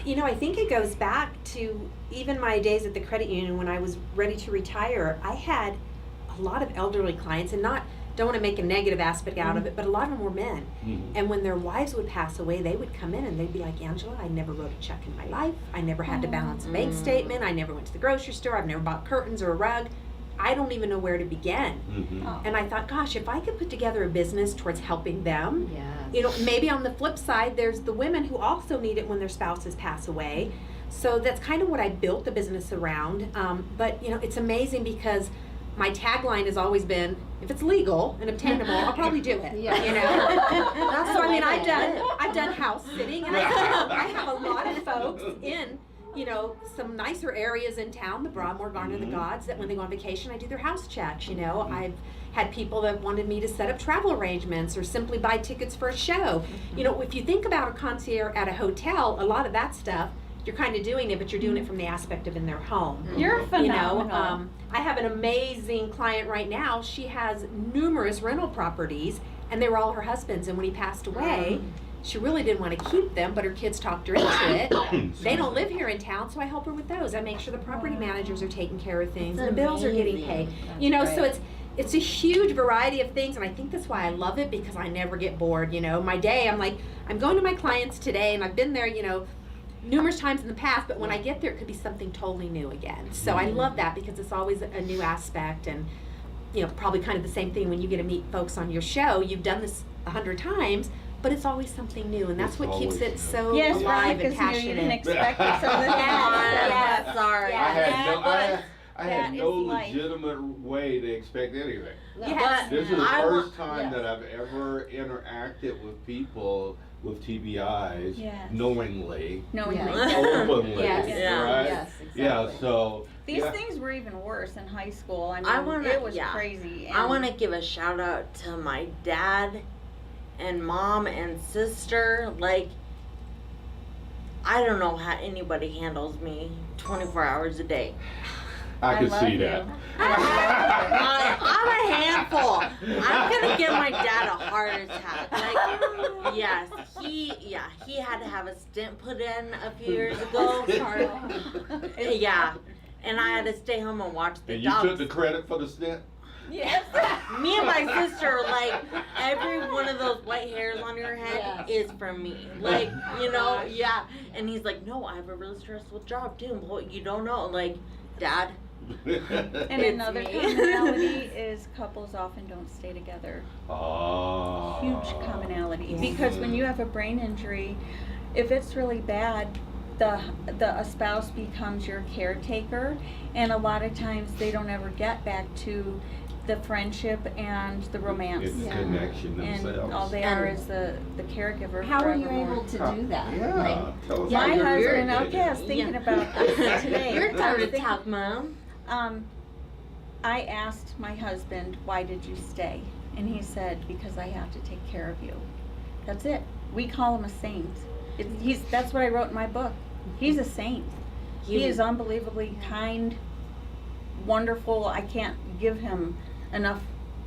You know, I think it goes back to even my days at the credit union when I was ready to retire. I had a lot of elderly clients, and don't want to make a negative aspect out of it, but a lot of them were men. Mhm. And when their wives would pass away, they would come in and they'd be like, Angela, I never wrote a check in my life. I never had to balance a bank statement. I never went to the grocery store. I've never bought curtains or a rug. I don't even know where to begin. Mhm. Oh. And I thought, gosh, if I could put together a business towards helping them, Yes. you know, maybe on the flip side, there's the women who also need it when their spouses pass away. So that's kind of what I built the business around. But, you know, it's amazing because my tagline has always been, if it's legal and obtainable, I'll probably do it. Yeah. You know? That's So I mean, what I've done house sitting, and I have a lot of folks in, you know, some nicer areas in town, the Broadmoor, Garden of the Mhm. Gods, that when they go on vacation, I do their house checks. You know, I've had people that wanted me to set up travel arrangements or simply buy tickets for a show. You know, if you think about a concierge at a hotel, a lot of that stuff, you're kind of doing it, but you're doing it from the aspect of in their home. You're You phenomenal. know, I have an amazing client right now. She has numerous rental properties, and they were all her husband's. And when he passed away, she really didn't want to keep them, but her kids talked her into it. They don't live here in town, so I help her with those. I make sure the property managers are taking care of things, That's and the bills are getting amazing. paid. That's You know, so great. it's a huge variety of things, and I think that's why I love it, because I never get bored. My day, I'm like, I'm going to my clients today, and I've been there, numerous times in the past, but when I get there, it could be something totally new again. So I love that, because it's always a new aspect, and probably kind of the same thing when you get to meet folks on your show. You've done this 100 times, but it's always something new, and that's It's what keeps always it new. so Yes, alive and Veronica's new. You didn't passionate. expect it, so this Yes. Sorry. I that had is no life. legitimate way to expect anything. Yes. This is the I first wa- time yes. that I've ever interacted with people with TBIs Yes. knowingly, knowing Yeah. that. openly, Yes. Yeah. right? Yes, exactly. Yeah, so These yeah. things were even worse in high school. I mean, I wanna- it was yeah. crazy. I and- want to give a shout out to my dad and mom and sister. Like, I don't know how anybody handles me 24 hours a day. I could love see you. that. I'm a handful. I'm gonna give my dad a heart attack. Like, yes, he had to have a stent put in a few years ago. Yeah, and I had to stay home and watch the And you took dogs. the credit for the stint? Yes. Me and my sister, like, every one of those white hairs on your head is from me. Like, yeah. And he's like, no, I have a really stressful job too. Well, you don't know. Like, Dad. And It's another me. commonality is couples often don't stay together. Oh. Huge commonality. Yes. Because when you have a brain injury, if it's really bad, a spouse becomes your caretaker, and a lot of times they don't ever get back to the friendship and the romance. It's Yeah. connection And themselves. all they are is the caregiver. How are you forevermore. able to do that? Yeah, Like, tell us Yeah, how My you're husband, doing it. okay, I was thinking Yeah. about this today. Your I time was to thinking- talk, Mom. I asked my husband, why did you stay? And he said, because I have to take care of you. That's it. We call him a saint. That's what I wrote in my book. He's a saint. He is unbelievably kind, wonderful. I can't give him enough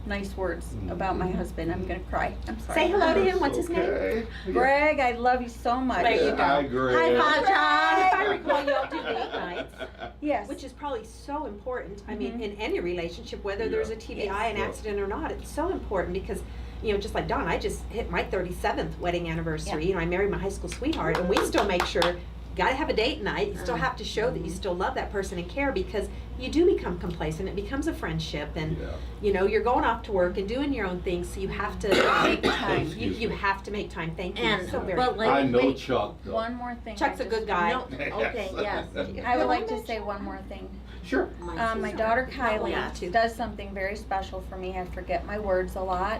nice words about my husband. I'm gonna cry. I'm sorry. Say hello to him. That's What's his name? okay. Greg, I love you so much. There you go. Hi, Greg. High five, If I John. recall, y'all do date nights, Yes. which is probably so important. I mean, Mhm. in any relationship, whether there's a TBI, an Yeah. accident or not, it's so important, because just like Dawn, I just hit my 37th wedding anniversary. I married my high school sweetheart, and we still make sure, gotta have a date night. You still have to show that you still love that person and care, because you do become complacent. It becomes a friendship, and Yeah. you're going off to work and doing your own things, so you have to make time. You have to make time. Thank you And so very but much. like I know wait, Chuck, though. One more thing. Chuck's I a just- good guy. No, okay, yes. I would like to say one more thing. Sure. My sister. daughter Oh, Kylie yeah, too. does something very special for me. I forget my words a lot.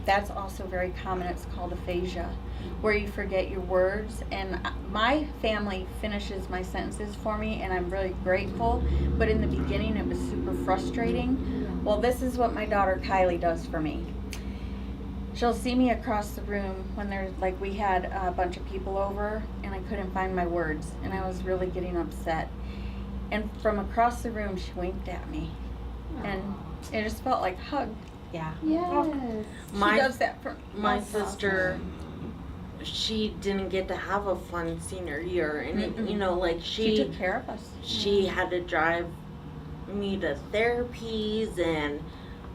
That's also very common. It's called aphasia, where you forget your words. And my family finishes my sentences for me, and I'm really grateful. But in the beginning, it was super frustrating. Well, this is what my daughter Kylie does for me. She'll see me across the room when we had a bunch of people over, and I couldn't find my words, and I was really getting upset. And from across the room, she winked at me, and it just felt like a hug. Yeah. Yes. She My does that for my that's sister, she didn't get to have a fun senior year, and Mm-mm. like She took care of us. she had to drive me to therapies, and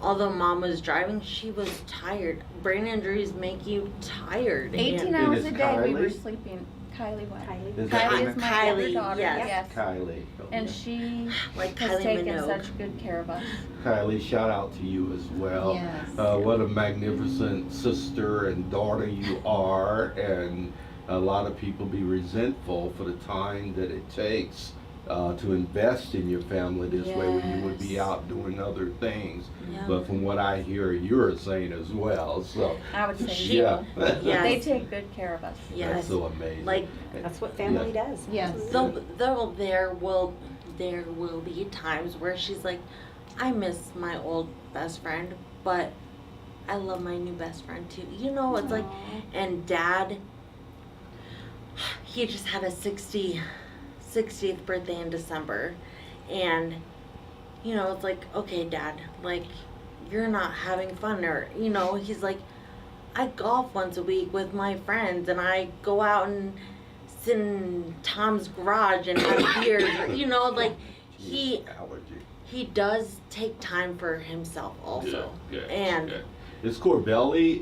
although Mom was driving, she was tired. Brain injuries make you tired. 18 and hours is a day we were Kylie? sleeping. Kylie went. Kylie. Is Kylie that is my older Kylie, daughter. yes. Kylie. And she like has Kylie taken Minogue. such good care of us. Kylie, shout out to you as well. Yes. What a magnificent sister and daughter you are, and a lot of people be resentful for the time that it takes to invest in your family this way when you would be Yes. out doing other things. Yeah. But from what I hear, you're a saint as well. So I would say yeah, Yes. they take good care of us. that's Yes. so amazing. Like That's what family does. Yes. there will be times where she's like, I miss my old best friend, but I love my new best friend too. It's like, and Dad, he just had a 60th birthday in December, and it's like, okay, Dad, like, you're not having fun, or he's like, I golf once a week with my friends, and I go out and sit in Tom's garage and have beers, or, like, he allergy. he does take time for himself also. Good, And good. Is Corbelli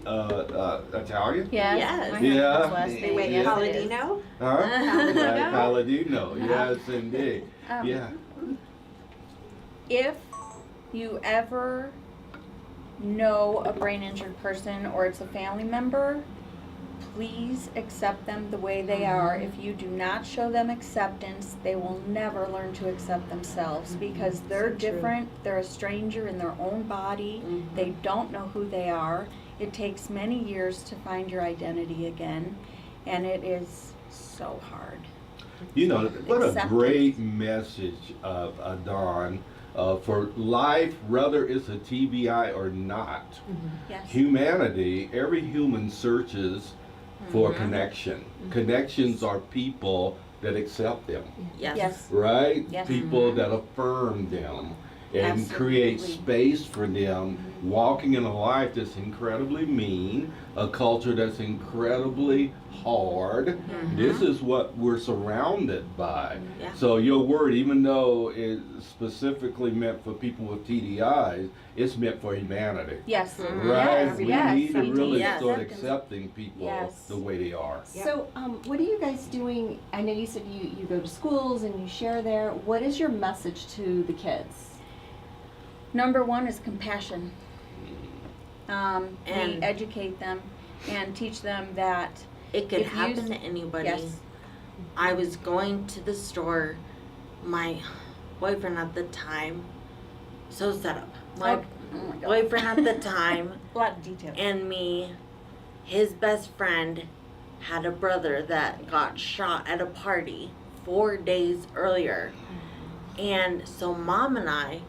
Italian? Yes. Yes. My Yeah. husband's last name. Wait, Yeah. Palladino? Huh? Palladino? Palladino, yes indeed. Um, Yeah. If you ever know a brain injured person or it's a family member, please accept them the way they are. If you do not show them acceptance, they will never learn to accept themselves because they're So true. different. They're a stranger in their own body. They don't know who they are. It takes many years to find your identity again, and it is so hard. You know, what a Acceptance. great message, Dawn, for life, whether it's a TBI or not. Yes. Humanity, every human searches for connection. Connections are people that accept them, Yes. Yes. right? Yes. People that affirm them and create Absolutely. space for them walking in a life that's incredibly mean, a culture that's incredibly hard. This is what we're surrounded by. Yeah. So your word, even though it's specifically meant for people with TDIs, it's meant for humanity. Yes. Mhm. Right? Yes. We Yes. need to really Yes. start accepting people Yes. the way they are. So, what are you guys doing? I know you said you go to schools and you share there. What is your message to the kids? Number one is compassion. We And- educate them and teach them that It could If you happen s- to anybody. yes. I was going to the store. My boyfriend at the time, so set up. My Oh my God. boyfriend at the time a lot of detail. and me, his best friend, had a brother that got shot at a party 4 days earlier. And so mom and I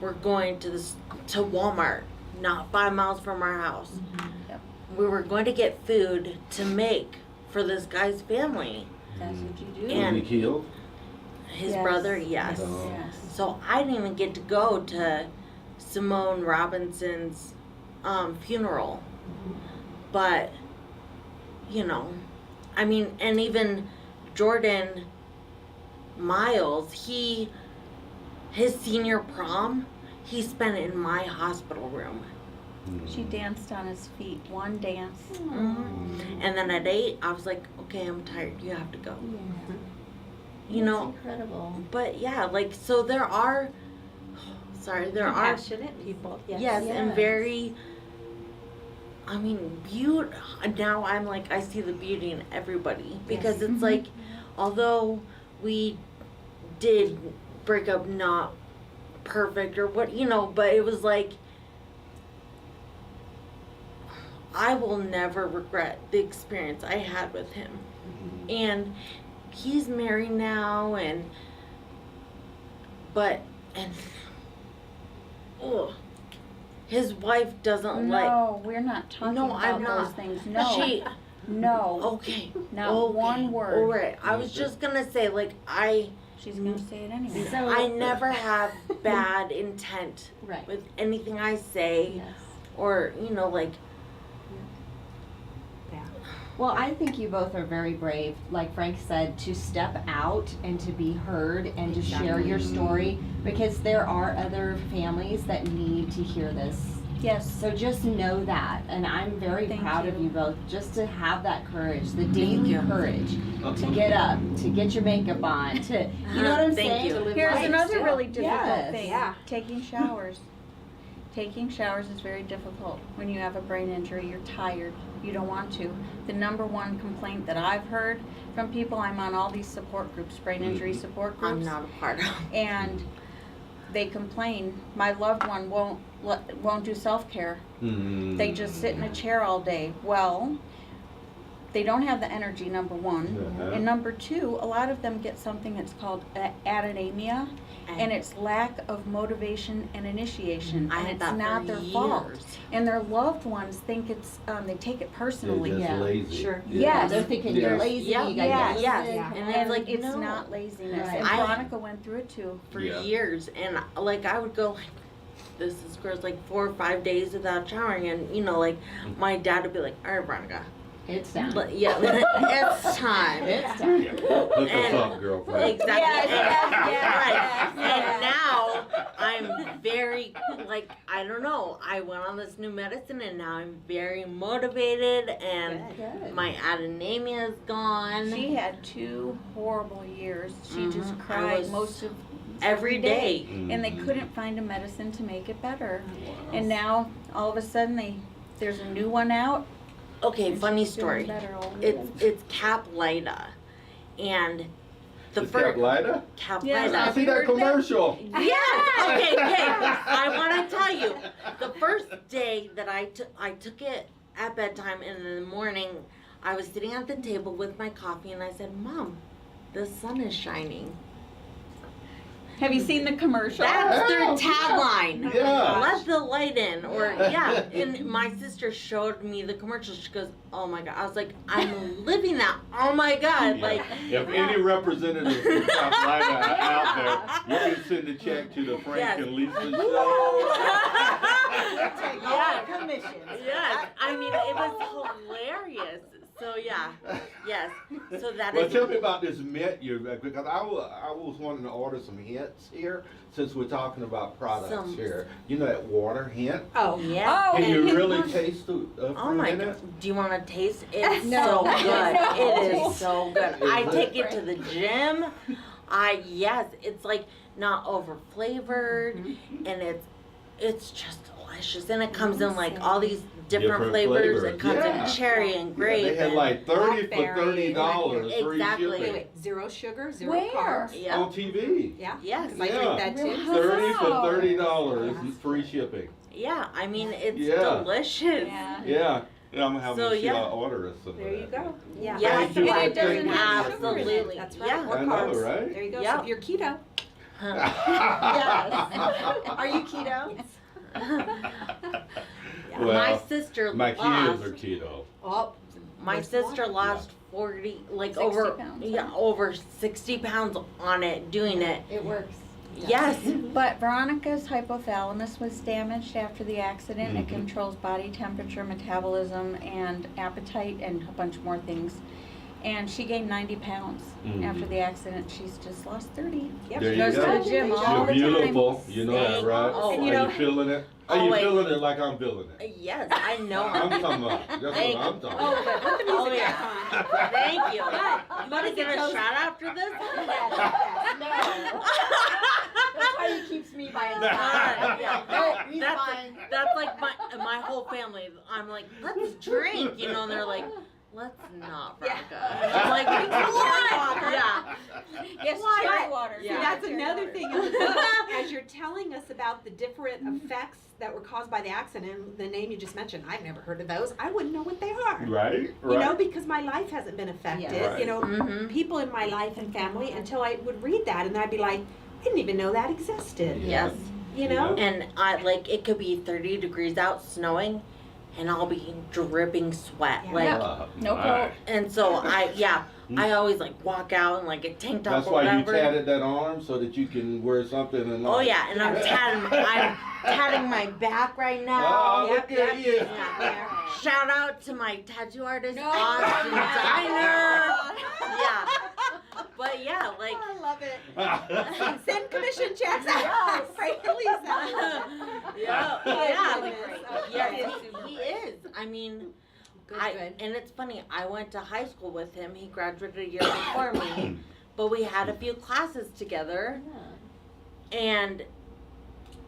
were going to to Walmart, not 5 miles from our house. Yep. We were going to get food to make for this guy's family. That's what you do. And- Was he killed? His Yes. brother, yes. Oh. Yes. So I didn't even get to go to Simone Robinson's funeral. But, you know, I mean, and even Jordan Miles, his senior prom, he spent it in my hospital room. She danced on his feet. One dance. And then at 8, I was like, okay, I'm tired. You have to go. You know, Incredible. but yeah, like, so there are Compassionate people. yes, and Yes. very, I mean, now I'm like, I see the beauty in everybody because it's like, although we did break up not perfect or what, you know, but it was like, I will never regret the experience I had with him. And he's married now and his wife doesn't like No, we're not talking No, about I'm those not. things. No. she No. okay. Not okay, one word. All right. I was just gonna say like She's gonna say it anyway. So I never have bad intent right. with anything I say Yes. or you know like Well, I think you both are very brave, like Frank said, to step out and to be heard and to share your story because there are other families that need to hear this. Yes. So just know that, and I'm very Thank proud of you. you both just to have that courage, the daily you. courage to get up, to get your makeup on, to you know what I'm Thank saying? you. To live Here's life another still. really difficult Yes. thing. Yeah. Taking showers. Taking showers is very difficult when you have a brain injury. You're tired. You don't want to. The number one complaint that I've heard from people, I'm on all these support groups, brain injury support I'm groups, not a part of. and they complain, my loved one won't do self-care. They just sit in a chair all day. Well, they don't have the energy, number one. Uh-huh. And number two, a lot of them get something that's called anhedonia, and it's lack of motivation and initiation. I And had it's that not for their years. fault. And their loved ones think it's, they take it personally. They're just Yeah, lazy. sure. Yes. They're thinking Yes. you're lazy, Yeah, you gotta yeah, get yeah. sick. Yeah. And And it's like it's no. not laziness. Right. And I- Veronica went through it too. For Yeah. years and like I would go like this is gross like 4 or 5 days without showering and you know like my dad would be like all right Veronica It's down. but yeah it's time It's down. Hook us And- up, girlfriend. exactly Yes, yes, and, yes, right yes, and now I'm very, like, I don't know. I went on this new medicine and now I'm very motivated and Good. my adenamia is gone. She had 2 horrible years. She just Mhm. I cried was most of every day. and they Mhm. couldn't find a medicine to make it better. And now all of a sudden there's a new one out. Okay, and funny she's doing story. better all over. It's Caplita. And the Is that first lighter? Caplita. Yes, I see that commercial. Yes. Okay. I want to tell you, the first day that I took it at bedtime, and in the morning, I was sitting at the table with my coffee, and I said, "Mom, the sun is shining." Have you seen the commercial? That's their Yeah. tagline. Yeah. Let the light in, or yeah. And my sister showed me the commercial. She goes, "Oh my god!" I was like, "I'm living that." Oh my god! Like, If any representatives from Carolina are out there, you can send a check to the Frank Yes. and Lisa show. Take all Yeah. the commissions. yes, I mean, it was hilarious. So yeah, yes. So that Well, is. tell me about this mint because I was wanting to order some hints here since we're talking about products Some- here. You know that water hint? Oh, Yeah. Oh, Can you and- really taste the Oh my fruit in god! it? Do you want to taste? It's No. so good. No. It is so good. Is I it? take it to the gym. Yes, it's like not over flavored, and it's just delicious. And it comes in like all these different flavors. It comes Yeah. in cherry and grape. They had and, like 30 for Blackberry. $30 free Exactly. wait, shipping wait, 0 sugar, 0 Where? carbs. yeah. on TV. Yeah. Yes. 'Cause I Yeah. drink that too. Wow. 30 for Wow. $30 is free shipping. Yeah. I mean, it's Yeah. delicious. Yeah. Yeah. Yeah, I'm gonna have So, to see yeah. order us some There of you that. go. Yeah. Yeah. I like Thank the you. And it blackberry doesn't one. have sugar in it. Absolutely. That's right. Yeah. Or I know, carbs. right? There you go. Yeah. So if you're keto, Yes. Are you keto? My Well, sister my lost. kids are keto. oh, My Where's sister one? lost 40, like 60 over, pounds, yeah, huh? over 60 pounds on it, doing it. It works. Yes. But Veronica's hypothalamus was damaged after the accident. It Mhm. controls body temperature, metabolism, and appetite, and a bunch more things. And she gained 90 pounds Mhm. after the accident. She's just lost 30. yep. There She you goes to go. the gym all You're the beautiful. time. You know that, right? Oh, and Are you know- you feeling it? Are Oh, you wait. feeling it like I'm feeling it? Yes, I know. I'm talking about. That's what Thank- I'm talking Oh, about. but put the music Oh, yeah. back on. Thank you. But You want to get a shot after this? No. That's why he keeps me by his side. Yeah. No, he's That's, fine. that's like my whole family. I'm like, let's drink, you know, and they're like, let's not, Veronica. I'm like, come on. Yeah. Yes, Why? cherry water. See, Yeah. that's Cherry another water. thing in the book. As you're telling us about the different effects that were caused by the accident, the name you just mentioned, I've never heard of those. I wouldn't know what they are. Right? You know, Right. because my life hasn't been affected. Yeah. Right. You know, Mhm. people in my life and family until I would read that and I'd be like, I didn't even know that existed. Yes. You know? And I like it could be 30 degrees out, snowing, and I'll be dripping sweat. Yeah. Like, No my. coat. and so I always like walk out and like a tank top That's or why you whatever. tatted that arm so that you can wear something and Oh yeah, and I'm tatting my back right now. Oh, look Yep, at yep. you. Yeah. Shout out to my tattoo artist, No. Austin Diner. Yeah. But yeah, like I love it. Send commission checks out. Frank and Lisa. yeah, Oh, yeah. goodness. Yes, Okay. he is. I mean, Good, good. and it's funny. I went to high school with him. He graduated a year before me, but we had a few classes together, and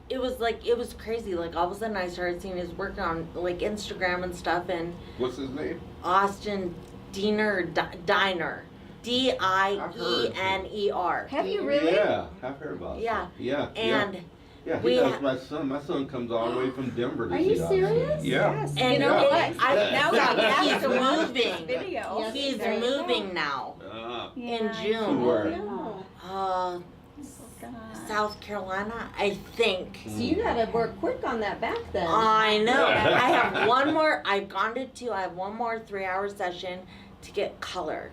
it was crazy. Like all of a sudden, I started seeing his work on like Instagram and stuff, and What's his name? Austin Diner, Diner, Diener. Have you really? Yeah, I've heard about it. Yeah. Yeah. And yeah, he we does ha- my son. My son comes all the way from Denver to Are see you us. serious? Yeah. Yes. and You know it- what? Now we have he's to watch moving. Video. Yes. He's There you go. moving now in Yeah. June. Where? No. God. South Carolina, I think. So you gotta work quick on that back then. I know. Yeah. I have one more. I've gone to 2. I have one more 3-hour session to get color.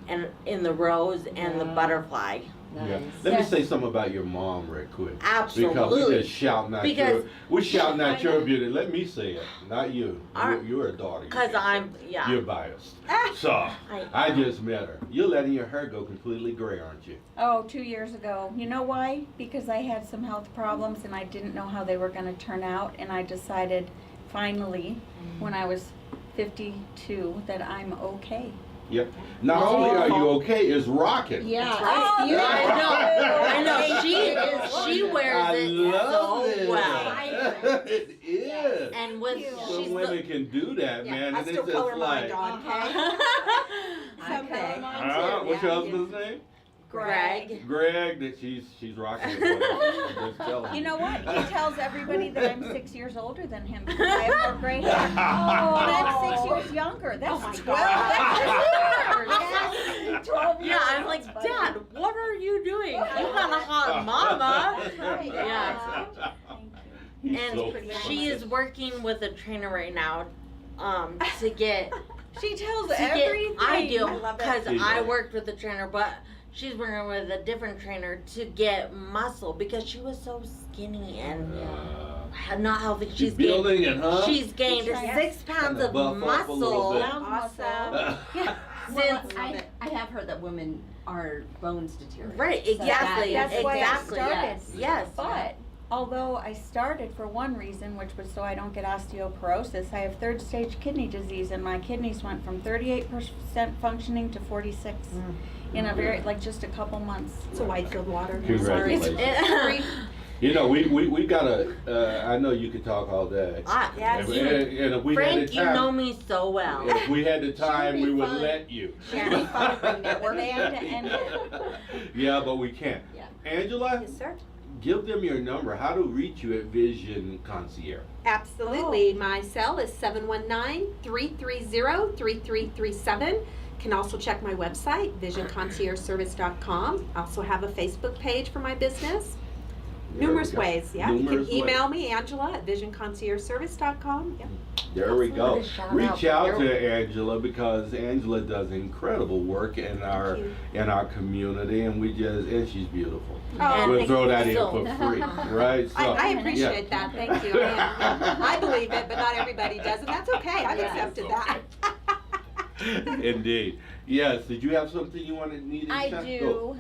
and in the rose and the Yeah. butterfly. Yeah. Nice. Let me Yes. say something about your mom real quick. Because we Absolutely. just shouting at Because- we're shouting at your beauty. Let me say it, not you. Our- You're a daughter. You Cause can't say I'm, it. yeah. You're biased. So, I just met her. You're letting your hair go completely gray, aren't you? Oh, 2 years ago. You know why? Because I had some health problems and I didn't know how they were going to turn out. And I decided finally, when I was 52, that I'm okay. Yep. Not only are you okay, it's rocking. Yeah. Oh, it's beautiful. I know. She It is she wears I it love so it. well. It is. And with Some she's women the, can do that, Yeah, man. I And still it's color just mine, like, Dawn, okay? I Someday. color mine too, what's yeah. your husband's name? Greg. Greg, that she's rocking it. boy. I'm just telling You know what? He tells everybody that I'm 6 years older than him because I have more gray hair. Oh. And I'm 6 years younger. That's my 12 God. years. 12 years. Yeah, I'm like, That's funny. Dad, what are you doing? You got a hot mama. That's right. Yeah. Thank you. He's And so she funny. is working with a trainer right now, to get She tells to everything. get I do I love it. because She I does. worked with a trainer, but she's working with a different trainer to get muscle because she was so skinny and not healthy. She's She's gained building it, huh? she's gained Yes. 6 pounds Kinda of buff up a little muscle bit. Awesome. Well, since I have heard that women are bones deteriorate. right So exactly That's why I exactly started. yes But although I started for one reason, which was so I don't get osteoporosis, I have third stage kidney disease, and my kidneys went from 38% functioning to 46 in a very just a couple months. It's a Whitefield water. Congratulations. It- You know, we gotta, I know you could talk all day. Yeah, And, you- and if we had Frank, the you time, know me so well. if we had the time, be we would fun. let you. Should be fun for networking. Band to end Yeah, but we can't. Yeah. Angela, Yes, sir. give them your number. How to reach you at Vision Concierge. Absolutely. My cell is 719-330-3337. Can also check my website, visionconciergeservice.com. I also have a Facebook page for my business. There Numerous we go. ways, yeah. Numerous You can email ways. me, Angela, at visionconciergeservice.com. Yeah. There we go. What a shout Reach out. out to Angela because Angela does incredible work in our you. community, and she's beautiful. Oh, We'll thank throw you. that in So- for free, right? So, I appreciate that. Thank you. Yeah. I believe it, but not everybody does, and that's okay. I've Yes. accepted that. Indeed. Yes. Did you have something you needed? I to say? do.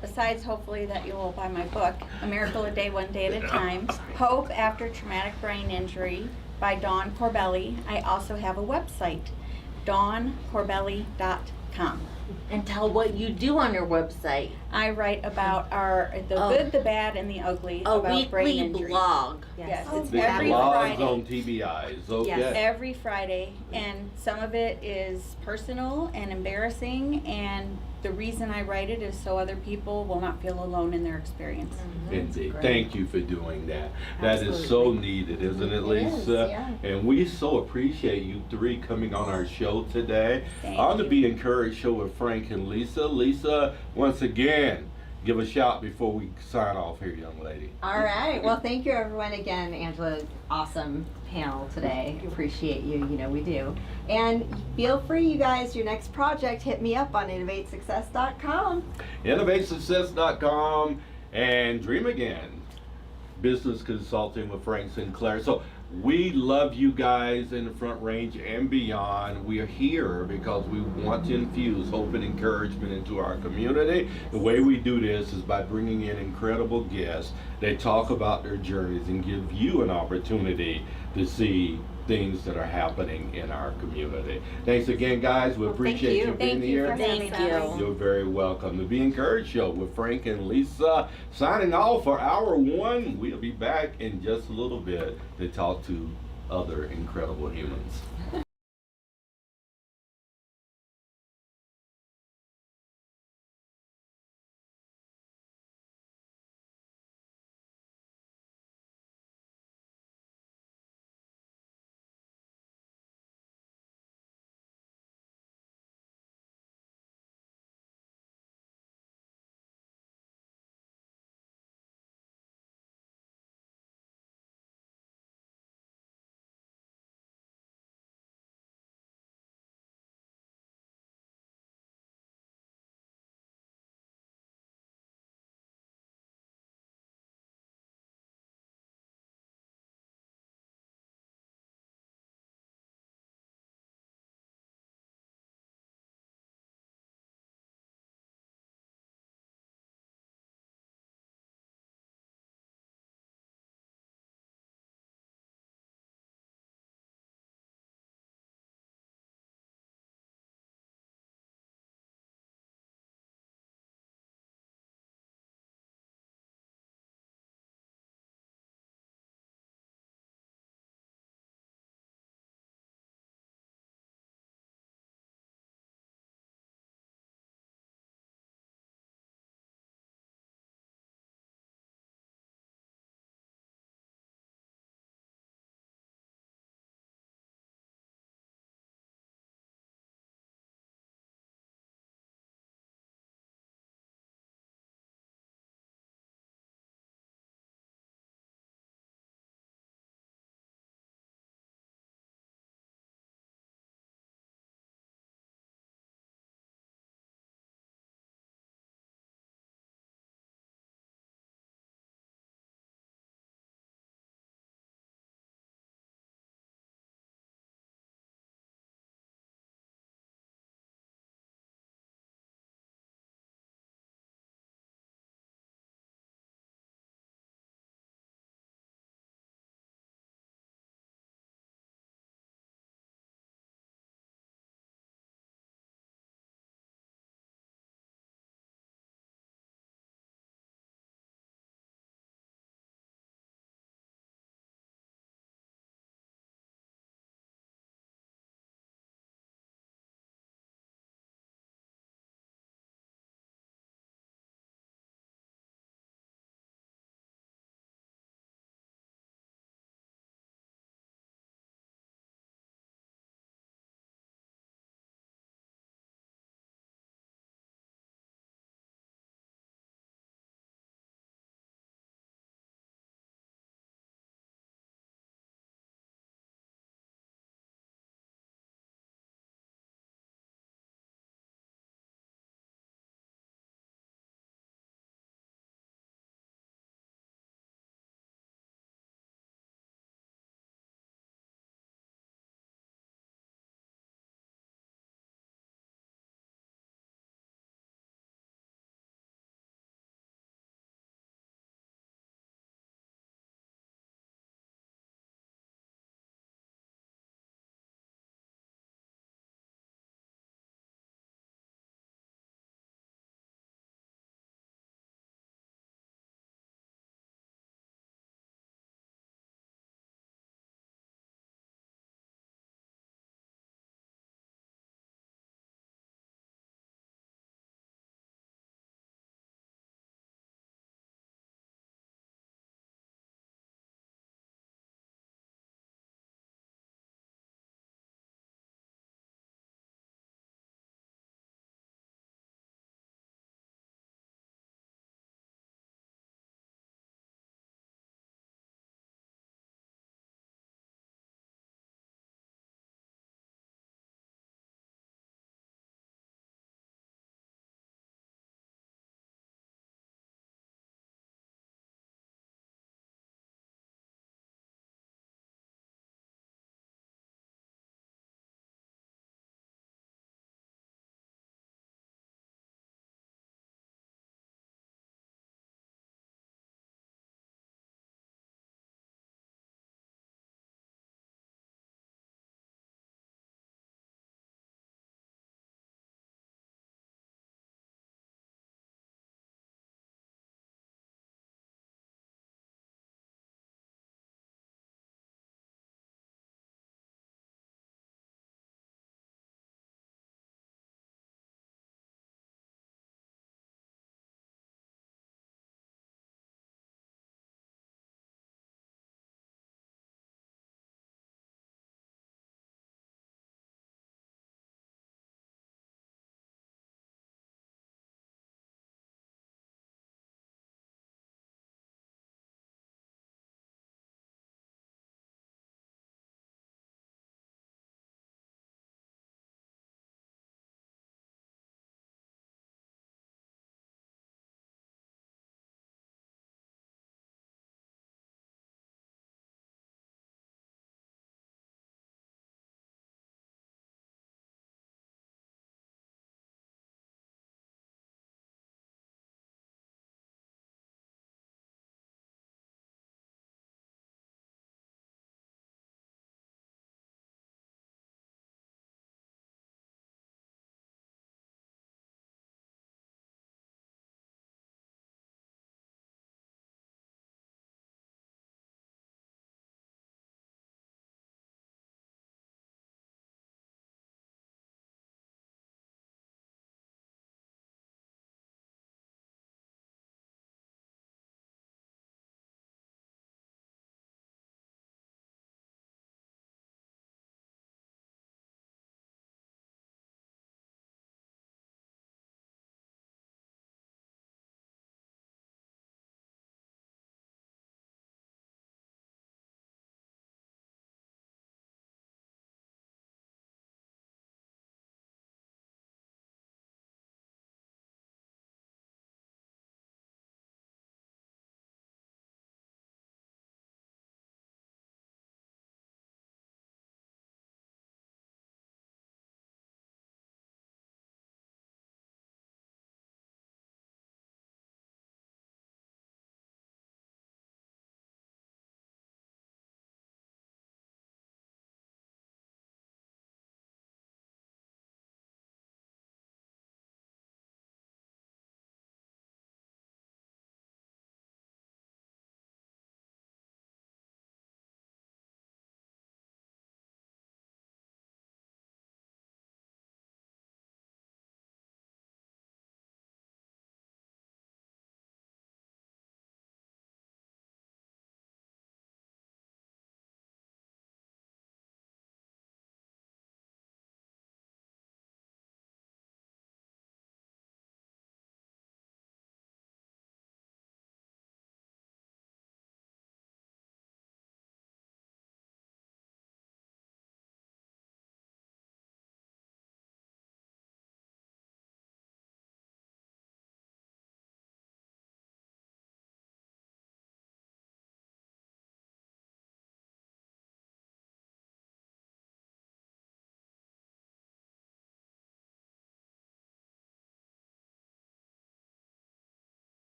Besides hopefully that you will buy my book, A Miracle a Day, One Day at a Time, Hope After Traumatic Brain Injury by Dawn Corbelli. I also have a website, dawncorbelli.com. And tell what you do on your website. I write about the Oh. good, the bad, and the ugly A about brain weekly injury. blog. Yes, Oh, it's The every blogs Friday. on TBIs. Okay. Yes. Every Friday, and some of it is personal and embarrassing, and the reason I write it is so other people will not feel alone in their experience. Indeed. Thank you for doing that. That is so needed, isn't it, It is, Lisa? yeah. And we so appreciate you three coming on our show today. Thank On the you. Be Encouraged show with Frank and Lisa. Lisa, once again, give a shout before we sign off here, young lady. All right. Well, thank you, everyone. Again, Angela, awesome panel today. Appreciate you. You know we do. And feel free, you guys. Your next project, hit me up on innovatesuccess.com. InnovateSuccess.com and Dream Again. Business Consulting with Frank Sinclair. So we love you guys in the Front Range and beyond. We are here because we want to infuse hope and encouragement into our community. The way we do this is by bringing in incredible guests. They talk about their journeys and give you an opportunity to see things that are happening in our community. Thanks again, guys. We Well, thank appreciate you. you being Thank you here. for having Thank us. you. You're very welcome. The Be Encouraged Show with Frank and Lisa. Signing off for hour one. We'll be back in just a little bit to talk to other incredible humans.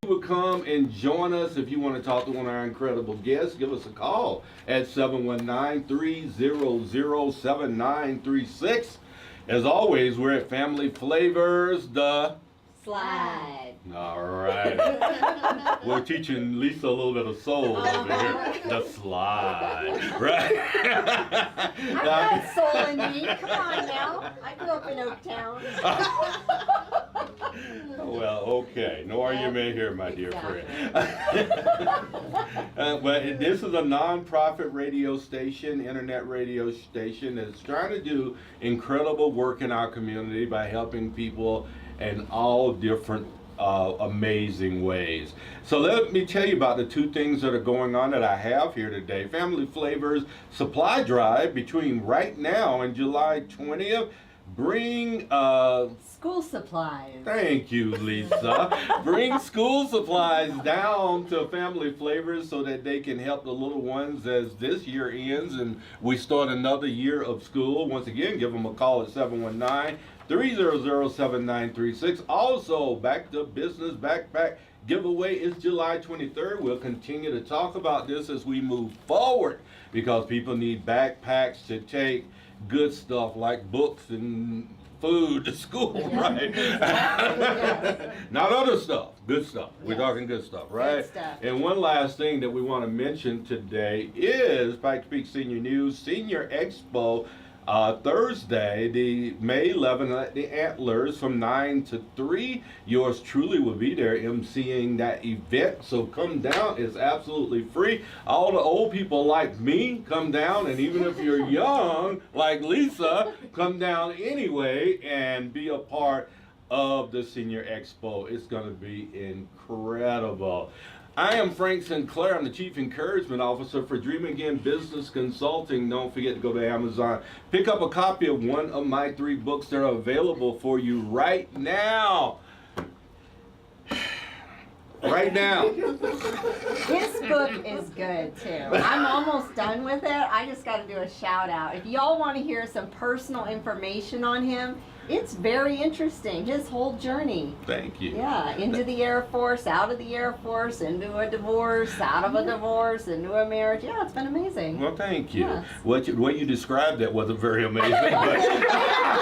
you would come and join us. If you want to talk to one of our incredible guests, give us a call at 719-300-7936. As always, we're at Family Flavors, the Slide. All right. We're teaching Lisa a little bit of soul over here. The slide. Right? I've got soul in me. Come on now. I grew up in Oaktown. Well, okay. No argument here, my dear friend. But this is a non-profit radio station, internet radio station that's trying to do incredible work in our community by helping people in all different amazing ways. So let me tell you about the two things that are going on that I have here today. Family Flavors Supply Drive between right now and July 20th. Bring School supplies. Thank you, Lisa. Bring school supplies down to Family Flavors so that they can help the little ones as this year ends and we start another year of school. Once again, give them a call at 719-300-7936. Also, Back to Business Backpack giveaway is July 23rd. We'll continue to talk about this as we move forward because people need backpacks to take good stuff like books and food to school, right? Not other stuff, good stuff. We're talking good stuff, right? Good stuff. And one last thing that we want to mention today is Pikes Peak Senior News Senior Expo. Thursday, the May 11th at the Antlers from 9 to 3. Yours truly will be there emceeing that event. So come down. It's absolutely free. All the old people like me, come down. And even if you're young, like Lisa, come down anyway and be a part of the Senior Expo. It's going to be incredible. I am Frank Sinclair. I'm the Chief Encouragement Officer for Dream Again Business Consulting. Don't forget to go to Amazon. Pick up a copy of one of my 3 books that are available for you right now. Right now. This book is good too. I'm almost done with it. I just got to do a shout out. If y'all want to hear some personal information on him, it's very interesting. His whole journey. Thank you. Yeah, into the Air Force, out of the Air Force, into a divorce, out of a divorce, into a marriage. Yeah, it's been amazing. Well, thank you. Yes. What you described that wasn't very amazing. But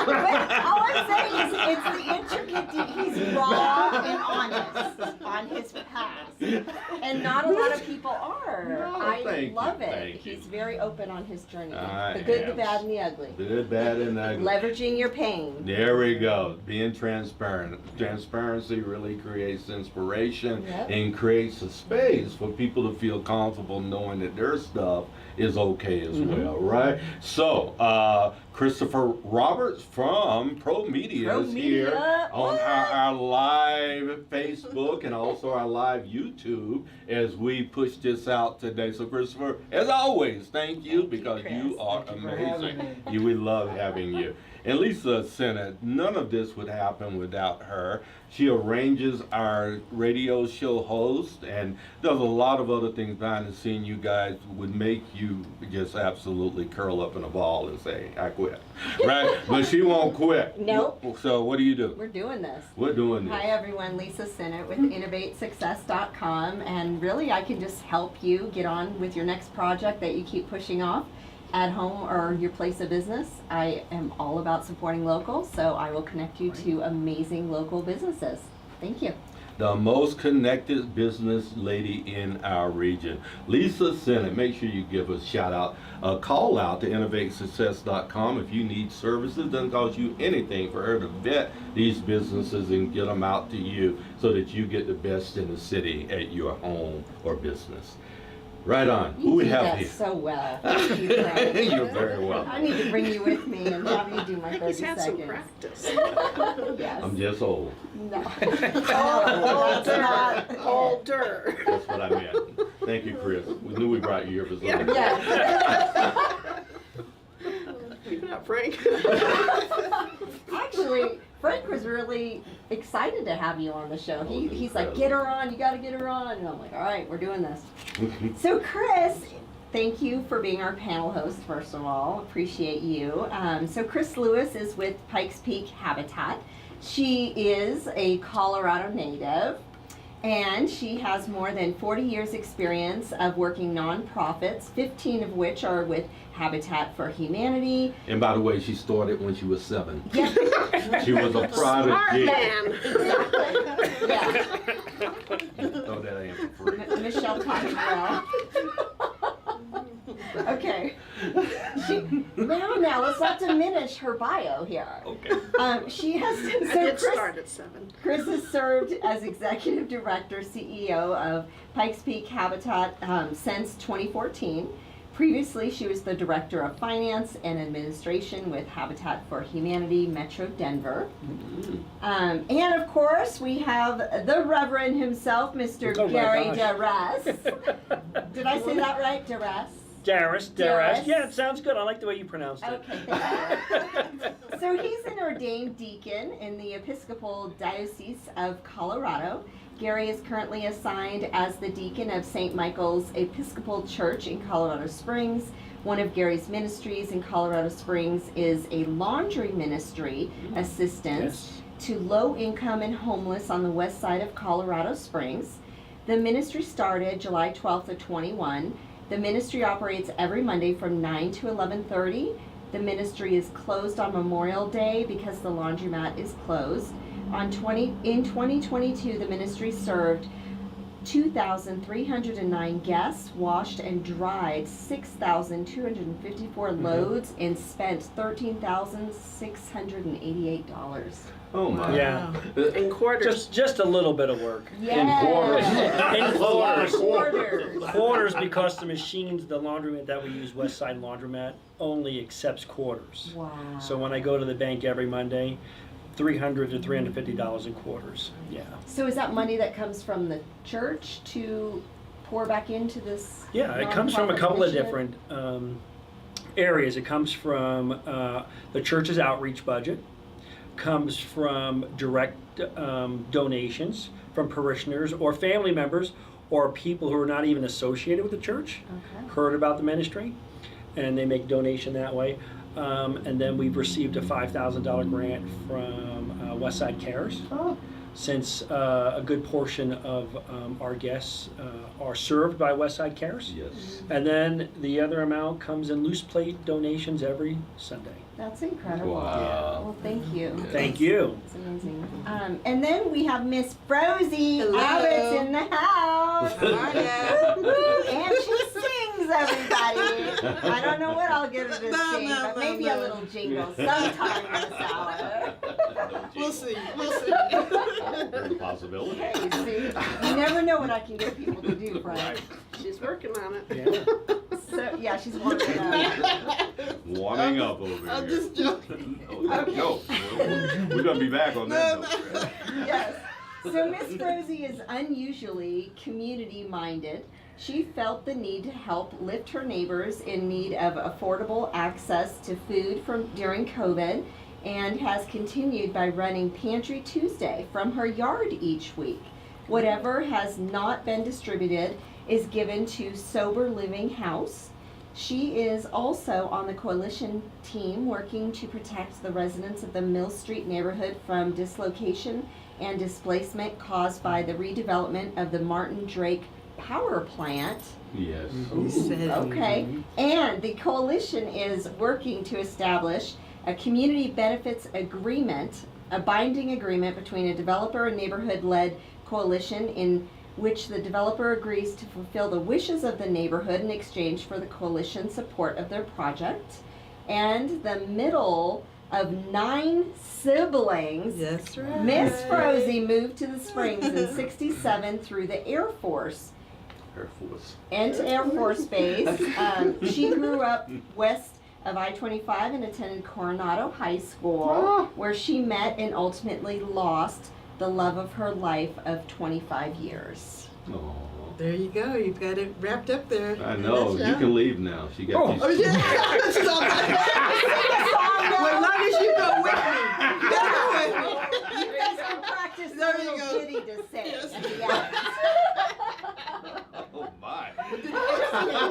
But all I'm saying is it's the intricate, he's raw and honest on his past. And not a lot of people are. No, I thank love you, it. thank you. He's very open on his journey. I The good, the am. bad, and the ugly. good, bad, and ugly. Leveraging your pain. There we go. Being transparent. Transparency really creates inspiration Yep. and creates a space for people to feel comfortable knowing that their stuff is okay as well, right? So, Christopher Roberts from Pro Media is here Media, on what? our live Facebook and also our live YouTube as we push this out today. So, Christopher, as always, thank you because Chris. you are Thank you for having amazing. me. We love having you. And Lisa Sennett, none of this would happen without her. She arranges our radio show host and does a lot of other things behind the scene. You guys would make you just absolutely curl up in a ball and say, I quit. Right? But she won't quit. Nope. So what do you do? We're doing this. We're doing this. Hi everyone, Lisa Sinnott with InnovateSuccess.com, and really I can just help you get on with your next project that you keep pushing off at home or your place of business. I am all about supporting locals, so I will connect you to amazing local businesses. Thank you. The most connected business lady in our region. Lisa Sennett, make sure you give us a shout out, a call out to InnovateSuccess.com if you need services. Doesn't cost you anything for her to vet these businesses and get them out to you so that you get the best in the city at your home or business. Right on. Who You we do have that here? so well. Thank you, Frank. You're very welcome. I need to bring you with me and have you do my 30 He's had some seconds. practice. Yes. I'm just old. No. Oh, that's not it. Older. That's what I meant. Thank you, Chris. We knew we brought you here for something. Yes. Keep it up, Frank. Actually, Frank was really excited to have you on the show. He's like, get her on, you gotta get her on. And I'm like, all right, we're doing this. So Chris, thank you for being our panel host, first of all. Appreciate you. So Chris Lewis is with Pikes Peak Habitat. She is a Colorado native. And she has more than 40 years experience of working nonprofits, 15 of which are with Habitat for Humanity. And by the way, she started when she was 7. Yep. She was a prodigy. Yeah. Throw that in for free. Michelle talked well. Okay. Now, let's not diminish her bio here. Okay. She has I did start at 7. Chris has served as Executive Director, CEO of Pikes Peak Habitat since 2014. Previously, she was the Director of Finance and Administration with Habitat for Humanity Metro Denver. And of course, we have the Reverend himself, Mr. Oh my Gary gosh. DeRess. Did I say that right, DeRess? Darius. Darius. Yeah, it sounds good. I like the way you pronounced it. Okay, thank you. So he's an ordained deacon in the Episcopal Diocese of Colorado. Gary is currently assigned as the deacon of St. Michael's Episcopal Church in Colorado Springs. One of Gary's ministries in Colorado Springs is a laundry ministry assistance to low-income and homeless on the west side of Colorado Springs. The ministry started July 12th of 21. The ministry operates every Monday from 9 to 11:30. The ministry is closed on Memorial Day because the laundromat is closed. In 2022, the ministry served 2,309 guests, washed and dried 6,254 loads, and spent $13,688. Oh my. Yeah. In quarters. Just a little bit of work. Yes. In quarters. Quarters. Quarters, because the machines, the laundromat that we use, West Side Laundromat, only accepts quarters. Wow. So when I go to the bank every Monday, $300 to $350 in quarters. Yeah. So is that money that comes from the church to pour back into this? Yeah, it comes from a nonprofit couple of initiative? different areas. It comes from the church's outreach budget, comes from direct donations from parishioners or family members or people who are not even associated with the church, Okay. heard about the ministry, and they make donation that way. And then we've received a $5,000 grant from Westside Cares, Oh, since a good portion of our guests are served by Westside Cares. Yes. And then the other amount comes in loose plate donations every Sunday. that's incredible. Wow. Well, thank you. Thank you. It's amazing. And then we have Miss Frozie Hello. Abbott's in the house. How are ya? Woo-hoo. And she sings, everybody. I don't know what I'll get her to sing, but maybe a little jingle sometime this hour. We'll see. We'll see. There's a possibility. Hey, see, you never know what I can get people to do, Frank. She's working on it. Yeah. So, yeah, she's warming up. Warming up over here. I'm just joking. No, we're gonna be back on that note. Yes. So Miss Rosie is unusually community-minded. She felt the need to help lift her neighbors in need of affordable access to food during COVID, and has continued by running Pantry Tuesday from her yard each week. Whatever has not been distributed is given to Sober Living House. She is also on the coalition team working to protect the residents of the Mill Street neighborhood from dislocation and displacement caused by the redevelopment of the Martin Drake power plant. Yes. Okay. And the coalition is working to establish a community benefits agreement, a binding agreement between a developer and neighborhood-led coalition in which the developer agrees to fulfill the wishes of the neighborhood in exchange for the coalition's support of their project. And the middle of 9 siblings, That's right. Miss Frozie moved to the Springs in '67 through the Air Force. Air Force. And Air Force Base. She grew up west of I-25 and attended Coronado High School, where she met and ultimately lost the love of her life of 25 years. Oh. There you go. You've got it wrapped up there. I know. You can leave now. She got you. Oh, yeah. Stop that. Well, as long as you go with me. You go with me. You guys can practice the There you little go. ditty to say Yes. at the end. Oh my.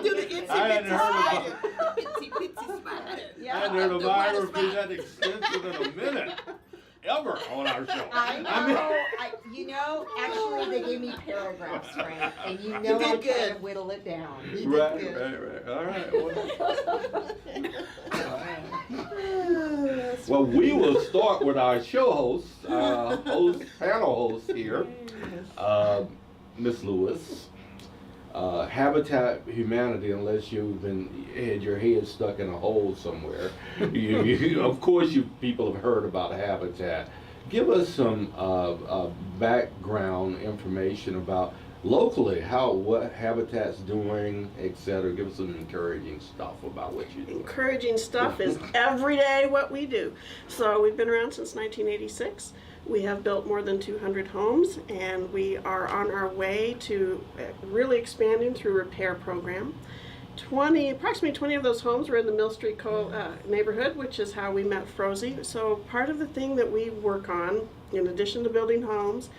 Do the itsy I hadn't heard bitsy spider. Itsy bitsy spider. I hadn't heard a biography that extensive in a minute. ever on our show. I know. You know, actually, they gave me paragraphs, Frank, and you know did I'm trying to good. whittle it down. You did Right, good. right. All right. Well, we will start with our show host, panel host here, Miss Lewis. Habitat Humanity, unless you've had your head stuck in a hole somewhere. Of course, you people have heard about Habitat. Give us some background information about locally what Habitat's doing, etc. Give us some encouraging stuff about what you do. Encouraging stuff is every day what we do. So we've been around since 1986. We have built more than 200 homes, and we are on our way to really expanding through repair program. Approximately 20 of those homes were in the Mill Street neighborhood, which is how we met Frozy. So part of the thing that we work on, in addition to building homes,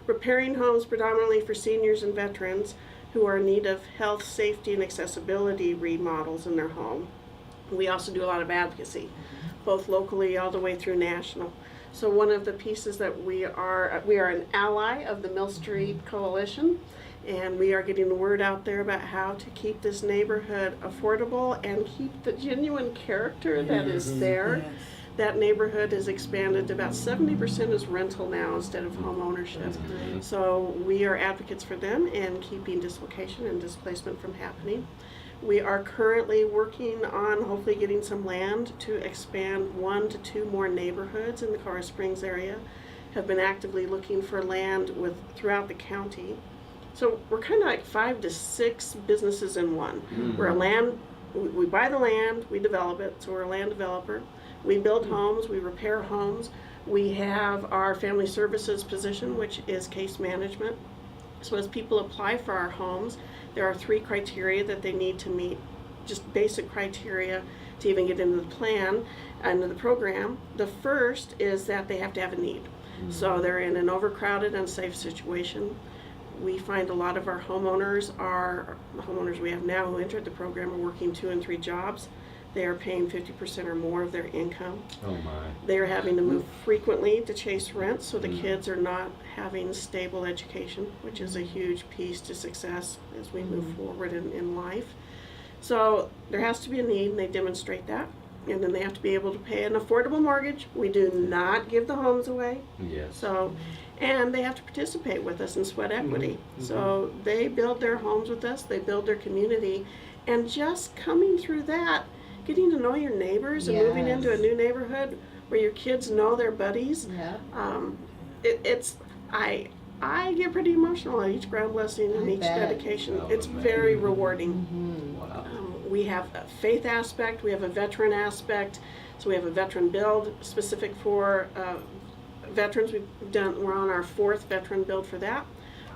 repairing homes predominantly for seniors and veterans who are in need of health, safety, and accessibility remodels in their home. We also do a lot of advocacy, both locally all the way through national. So one of the pieces that we are an ally of the Mill Street Coalition, and we are getting the word out there about how to keep this neighborhood affordable and keep the genuine character that is there. Yes. That neighborhood is expanded to about 70% is rental now instead of home ownership. So we are advocates for them and keeping dislocation and displacement from happening. We are currently working on hopefully getting some land to expand 1 to 2 more neighborhoods in the Colorado Springs area. Have been actively looking for land throughout the county. So we're kind of like 5 to 6 businesses in one. We buy the land, we develop it, so we're a land developer. We build homes, we repair homes. We have our family services position, which is case management. So as people apply for our homes, there are 3 criteria that they need to meet, just basic criteria to even get into the plan, into the program. The first is that they have to have a need. So they're in an overcrowded, unsafe situation. We find a lot of our homeowners the homeowners we have now who entered the program are working 2 and 3 jobs. They are paying 50% or more of their income. Oh my. They are having to move frequently to chase rent, so the kids are not having stable education, which is a huge piece to success as we move forward in life. So there has to be a need, and they demonstrate that. And then they have to be able to pay an affordable mortgage. We do not give the homes away. Yes. So, and they have to participate with us in sweat equity. So they build their homes with us, they build their community, and just coming through that, getting to know your neighbors and moving into a new neighborhood where your kids know their buddies. Yeah. I get pretty emotional at each ground blessing and each bet. dedication. Oh, It's man. very rewarding. Wow. We have a faith aspect, we have a veteran aspect, so we have a veteran build specific for veterans. We're on our 4th veteran build for that.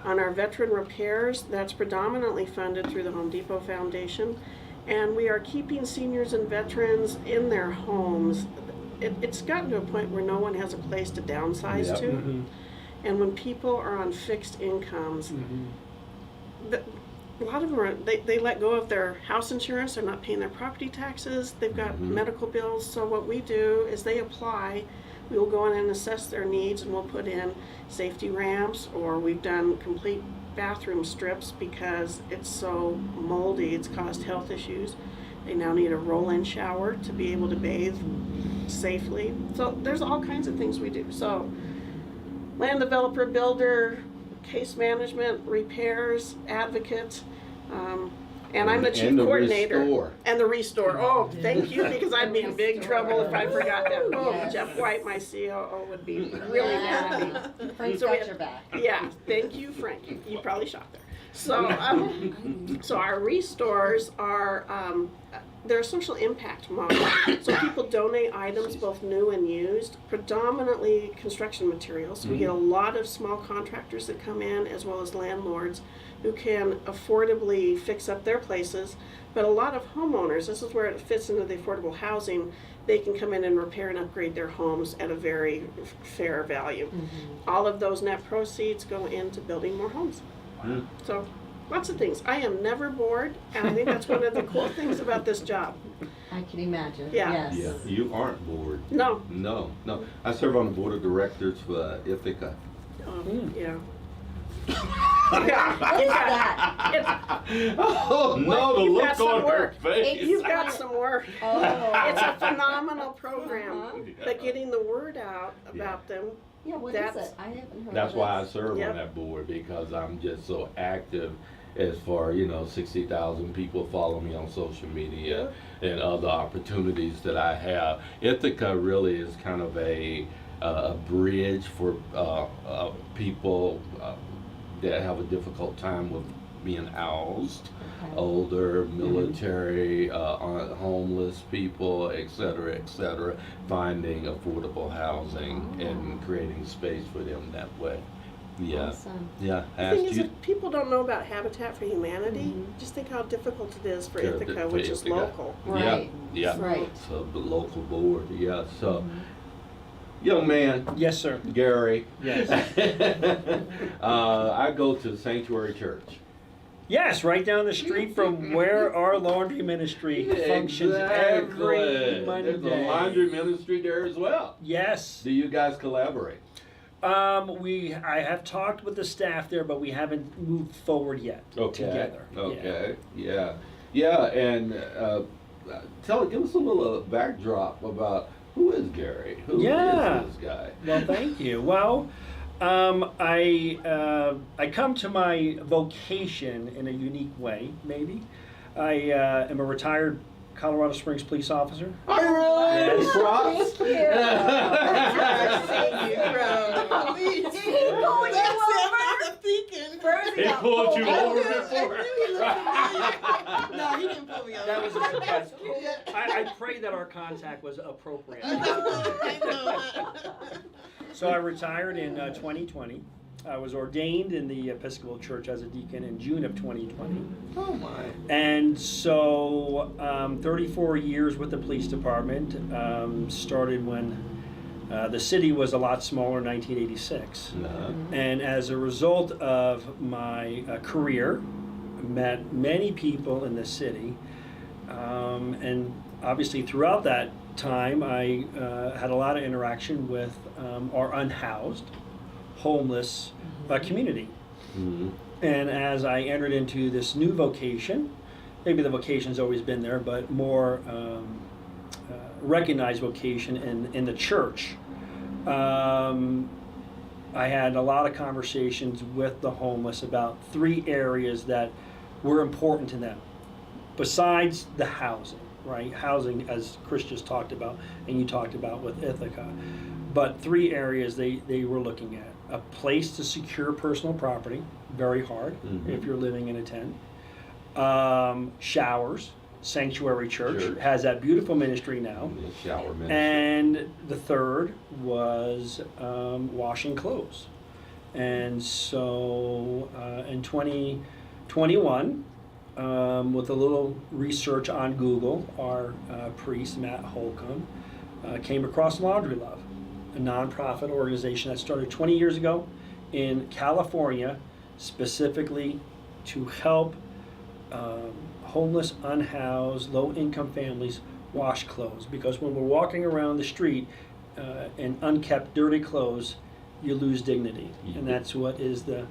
On our veteran repairs, that's predominantly funded through the Home Depot Foundation, and we are keeping seniors and veterans in their homes. It's gotten to a point where no one has a place to downsize Yep. to, and when people are on fixed incomes, a lot of them they let go of their house insurance. They're not paying their property taxes. They've got medical bills. So what we do is they apply. We will go in and assess their needs, and we'll put in safety ramps, or we've done complete bathroom strips because it's so moldy. It's caused health issues. They now need a roll-in shower to be able to bathe safely. So there's all kinds of things we do. So land developer, builder, case management, repairs, advocate, and I'm the chief And the coordinator. restore. And the restore. Oh, thank you, because I'd be in big trouble if I forgot that. Oh, Yes. Jeff White, my COO, would be really mad at me. Frank's So we- got your back. Yeah, thank you, Frank. You probably shot there. So, so our restores are they're a social impact model. So people donate items, both new and used, predominantly construction materials. We get a lot of small contractors that come in, as well as landlords, who can affordably fix up their places. But a lot of homeowners, this is where it fits into the affordable housing, they can come in and repair and upgrade their homes at a very fair value. All of those net proceeds go into building more homes. So, lots of things. I am never bored, and I think that's one of the cool things about this job. I can imagine. Yeah. Yes. Yeah, you aren't bored. No. No. I serve on the board of directors for Ithaca. Yeah. What is that? Oh no, the You've look got some on her work. face. You've got some work. Oh. It's a phenomenal program, Uh-huh. but getting the word out about them. Yeah, what is That's- it? I haven't heard That's of why I this. serve Yep. on that board, because I'm just so active as far, 60,000 people follow me on social media and other opportunities that I have. Ithaca really is kind of a bridge for people that have a difficult time with being housed. Okay. Older, military, homeless people, et cetera, finding affordable housing and creating space for them that way. Yeah, Awesome. yeah. The Asked thing is, you if people don't know about Habitat for Humanity, just think how difficult it is for to- Ithaca, for which is Ithaca. local. Right. Yeah, yeah. Right. So the local board, yeah. So, young man, Yes, sir. Gary. Yes. I go to Sanctuary Church. Yes, right down the street from where our laundry ministry functions every Monday. There's a laundry ministry there as well. Yes. Do you guys collaborate? I have talked with the staff there, but we haven't moved forward yet together. Yeah. Okay. Yeah. And give us a little backdrop about who is Gary? Who Yeah. is this guy? Well, thank you. Well, I come to my vocation in a unique way, maybe. I am a retired Colorado Springs police officer. Are you really? Yes. Props. Thank you. I've seen you from the police. Did he pull you That's it, over? I'm thinking. Rosie He got pulled you pulled over I before. knew he looked familiar. No, he didn't pull me over. That was a good catch. Yeah. I pray that our contact was appropriate. I know. So I retired in 2020. I was ordained in the Episcopal Church as a deacon in June of 2020. Oh my. And so 34 years with the police department, started when the city was a lot smaller in 1986. No. And as a result of my career, met many people in the city. And obviously throughout that time, I had a lot of interaction with our unhoused, homeless community. Mhm. And as I entered into this new vocation, maybe the vocation's always been there, but more recognized vocation in the church, I had a lot of conversations with the homeless about 3 areas that were important to them, besides the housing, right? Housing, as Chris just talked about, and you talked about with Ithaca. But 3 areas they were looking at. A place to secure personal property, very hard if you're living in a tent. Showers, Sanctuary Church Church. has that beautiful ministry now. The shower ministry. And the third was washing clothes. And so in 2021, with a little research on Google, our priest, Matt Holcomb, came across Laundry Love, a nonprofit organization that started 20 years ago in California, specifically to help homeless, unhoused, low-income families wash clothes. Because when we're walking around the street in unkept, dirty clothes, you lose dignity, and that's what is the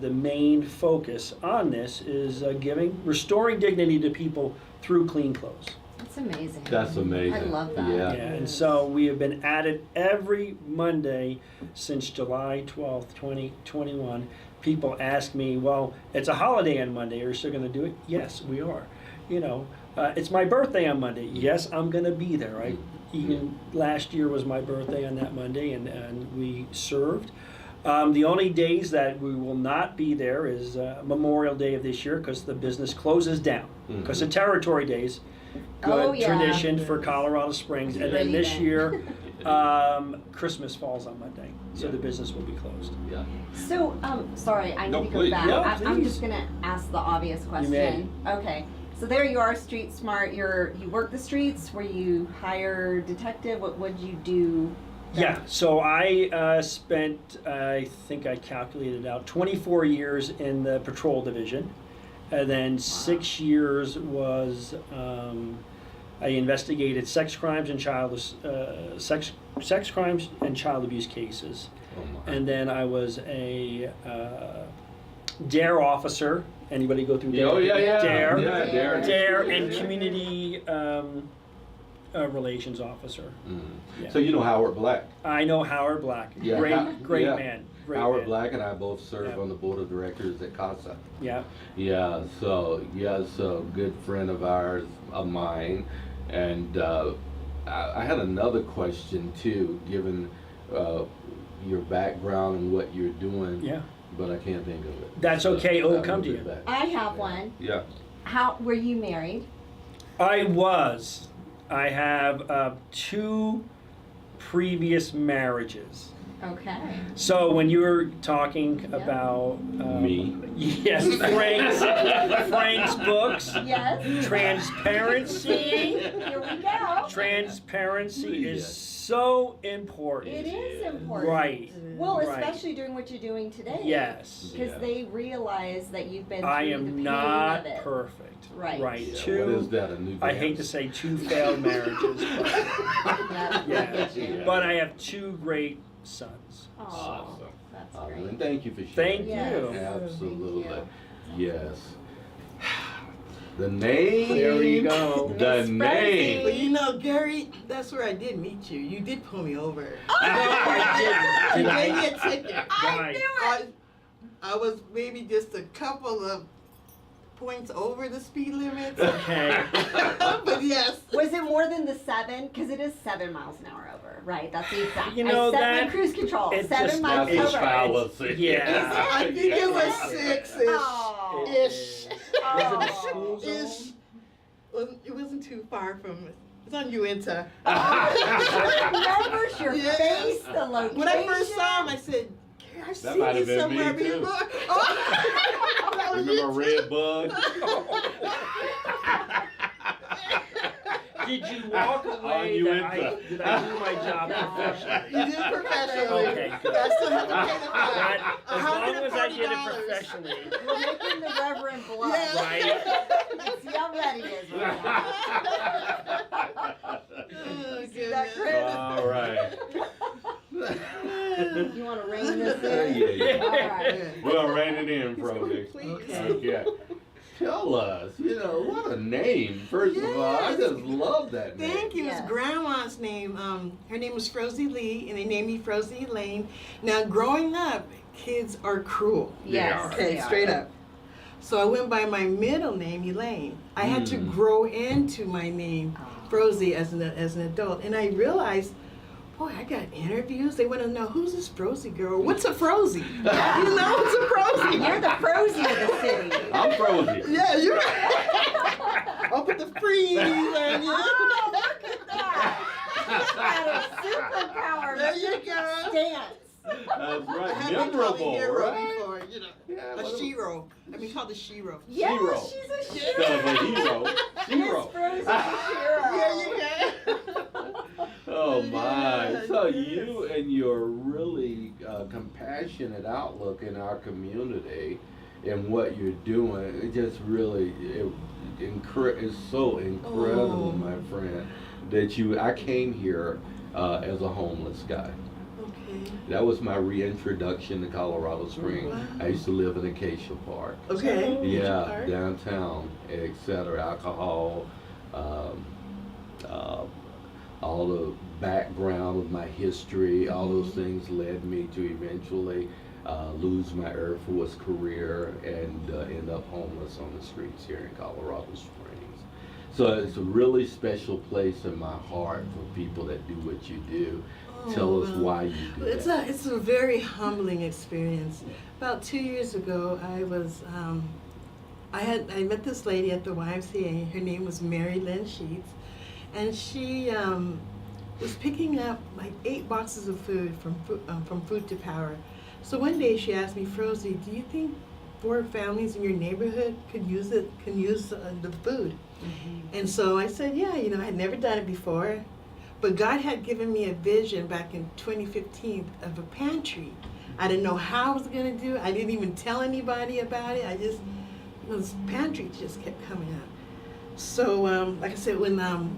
main focus on this is restoring dignity to people through clean clothes. That's amazing. That's amazing. I love that. Yeah. Yeah, and so we have been at it every Monday since July 12th, 2021. People ask me, well, it's a holiday on Monday, are you still going to do it? Yes, we are. It's my birthday on Monday. Yes, I'm going to be there, right? Even last year was my birthday on that Monday, and we served. The only days that we will not be there is Memorial Day of this year because the business closes down. Because of Territory Days, good Oh, yeah. tradition for Colorado Springs. And then Ready this then. year, Christmas falls on Monday, so the business will be closed. Yeah. So, sorry, I need No, to go please. back. No, I'm please. just gonna ask the obvious question. may. Okay. So there you are, street smart. You work the streets. Were you hired detective? What would you do? Yeah, so I spent, I think I calculated out, 24 years in the patrol division. And then 6 years was I investigated sex crimes and sex crimes and child abuse cases. Oh my. And then I was a DARE officer. Anybody go through DARE? Oh yeah, yeah. DARE. Yeah, Dare. DARE and community relations officer. Mm. Yeah. So you know Howard Black. I know Howard Black. Yeah, Great yeah. man. Great Howard man. Black and I both serve Yeah. on the board of directors at CASA. Yeah. Yeah, so good friend of ours, of mine, and I had another question too, given your background and what you're doing. Yeah. But I can't think of it. That's okay, it'll come to move you. it back. I have one. Yeah. How were you married? I was. I have 2 previous marriages. Okay. So when you were talking Yeah. about Me. yes, Frank's books, Yes. transparency. Here we go. Transparency is Yes. so important. It is important. Right. Well, Right. especially doing what you're doing today. Yes. Because Yeah. they realize that you've been through I the am pain not of it. perfect. Right. Right. Yeah, Two. what is that? A new I hate to dance? say 2 failed marriages, but Yeah. yeah. Yeah. But I have 2 great sons. Aw, Awesome. that's And great. thank you for sharing. Thank Yes. you. Absolutely. Thank Yes. The name. There you go. The Miss name. But you know, Gary, that's where I did meet you. You did pull me over. No, I didn't. You Did gave me I? a ticket. Right. I was maybe just a couple of points over the speed limit. Okay. But yes. Was it more than the 7? Because it is 7 miles an hour over. Right. That's the exact. You know I set that- my cruise control. it 7 just- miles That's his over. fallacy. Yeah. I think it was 6-ish. Oh. Ish. Was it a school zone? Ish. It wasn't too far from it. It's on Uinta. Remembers your Yeah. face, the location. When I first saw him, I said, Gary, I've That seen might you have been me, somewhere too. before. Oh. That was you, Remember too. Red Bug? Did you walk away you that into- did I do my job professionally? You did it professionally. Okay, good. I still have to pay the fine. That- as long as I did it $140. professionally. We're making the Reverend blood. Yeah. Right. See how ready it is right now. Oh, See that, goodness. Chris? All right. You want to rein this in? Yeah. All right. Well, rein it in, Project. Please. Okay. Tell us, what a name, first of all. I Yes. just love that name. Thank you. Yes. It's Grandma's name. Her name was Frozie Lee, and they named me Frozie Elaine. Now, growing up, kids are cruel. Yes. Okay, they are. straight up. So I went by my middle name, Elaine. I had to Mm. grow into my name, Frozie, as an adult, and I realized, boy, I got interviews. They want to know, who's this Frozie girl? What's a Frozie? You know, what's a Frozie? You're the Frozie of the city. I'm frozen. Yeah, you're right. I'll put the freeze on you. Oh, look at that. You got a superpower There you go. stance. That's I right. have been called a Memorable, hero right? before, Yeah, a what a- shiro. I've been called a shiro. Yes, Shiro. she's a Instead shiro. of a hero. Miss Zero. Frozie the shiro. Yeah, you go. Oh my! Yeah, So yes. you and your really compassionate outlook in our community and what you're doing, it just really it's so incredible, Oh. my friend, that I came here as a homeless guy. Okay. That was my reintroduction to Colorado Springs. Wow. I used to live in Acacia Park. Okay. Yeah, Park. downtown, etc. Alcohol, all the background of my history, all those things led me to eventually lose my Air Force career and end up homeless on the streets here in Colorado Springs. So it's a really special place in my heart for people that do what you do. Tell us well, why you do It's that. it's a very humbling experience. About 2 years ago, I was I met this lady at the YMCA. Her name was Mary Lynn Sheets, and she was picking up like 8 boxes of food from Food to Power. So one day she asked me, Frozie, do you think 4 families in your neighborhood can use the food? And so I said, yeah, I had never done it before. But God had given me a vision back in 2015 of a pantry. I didn't know how I was going to do it. I didn't even tell anybody about it. This pantry just kept coming up. So, like I said, when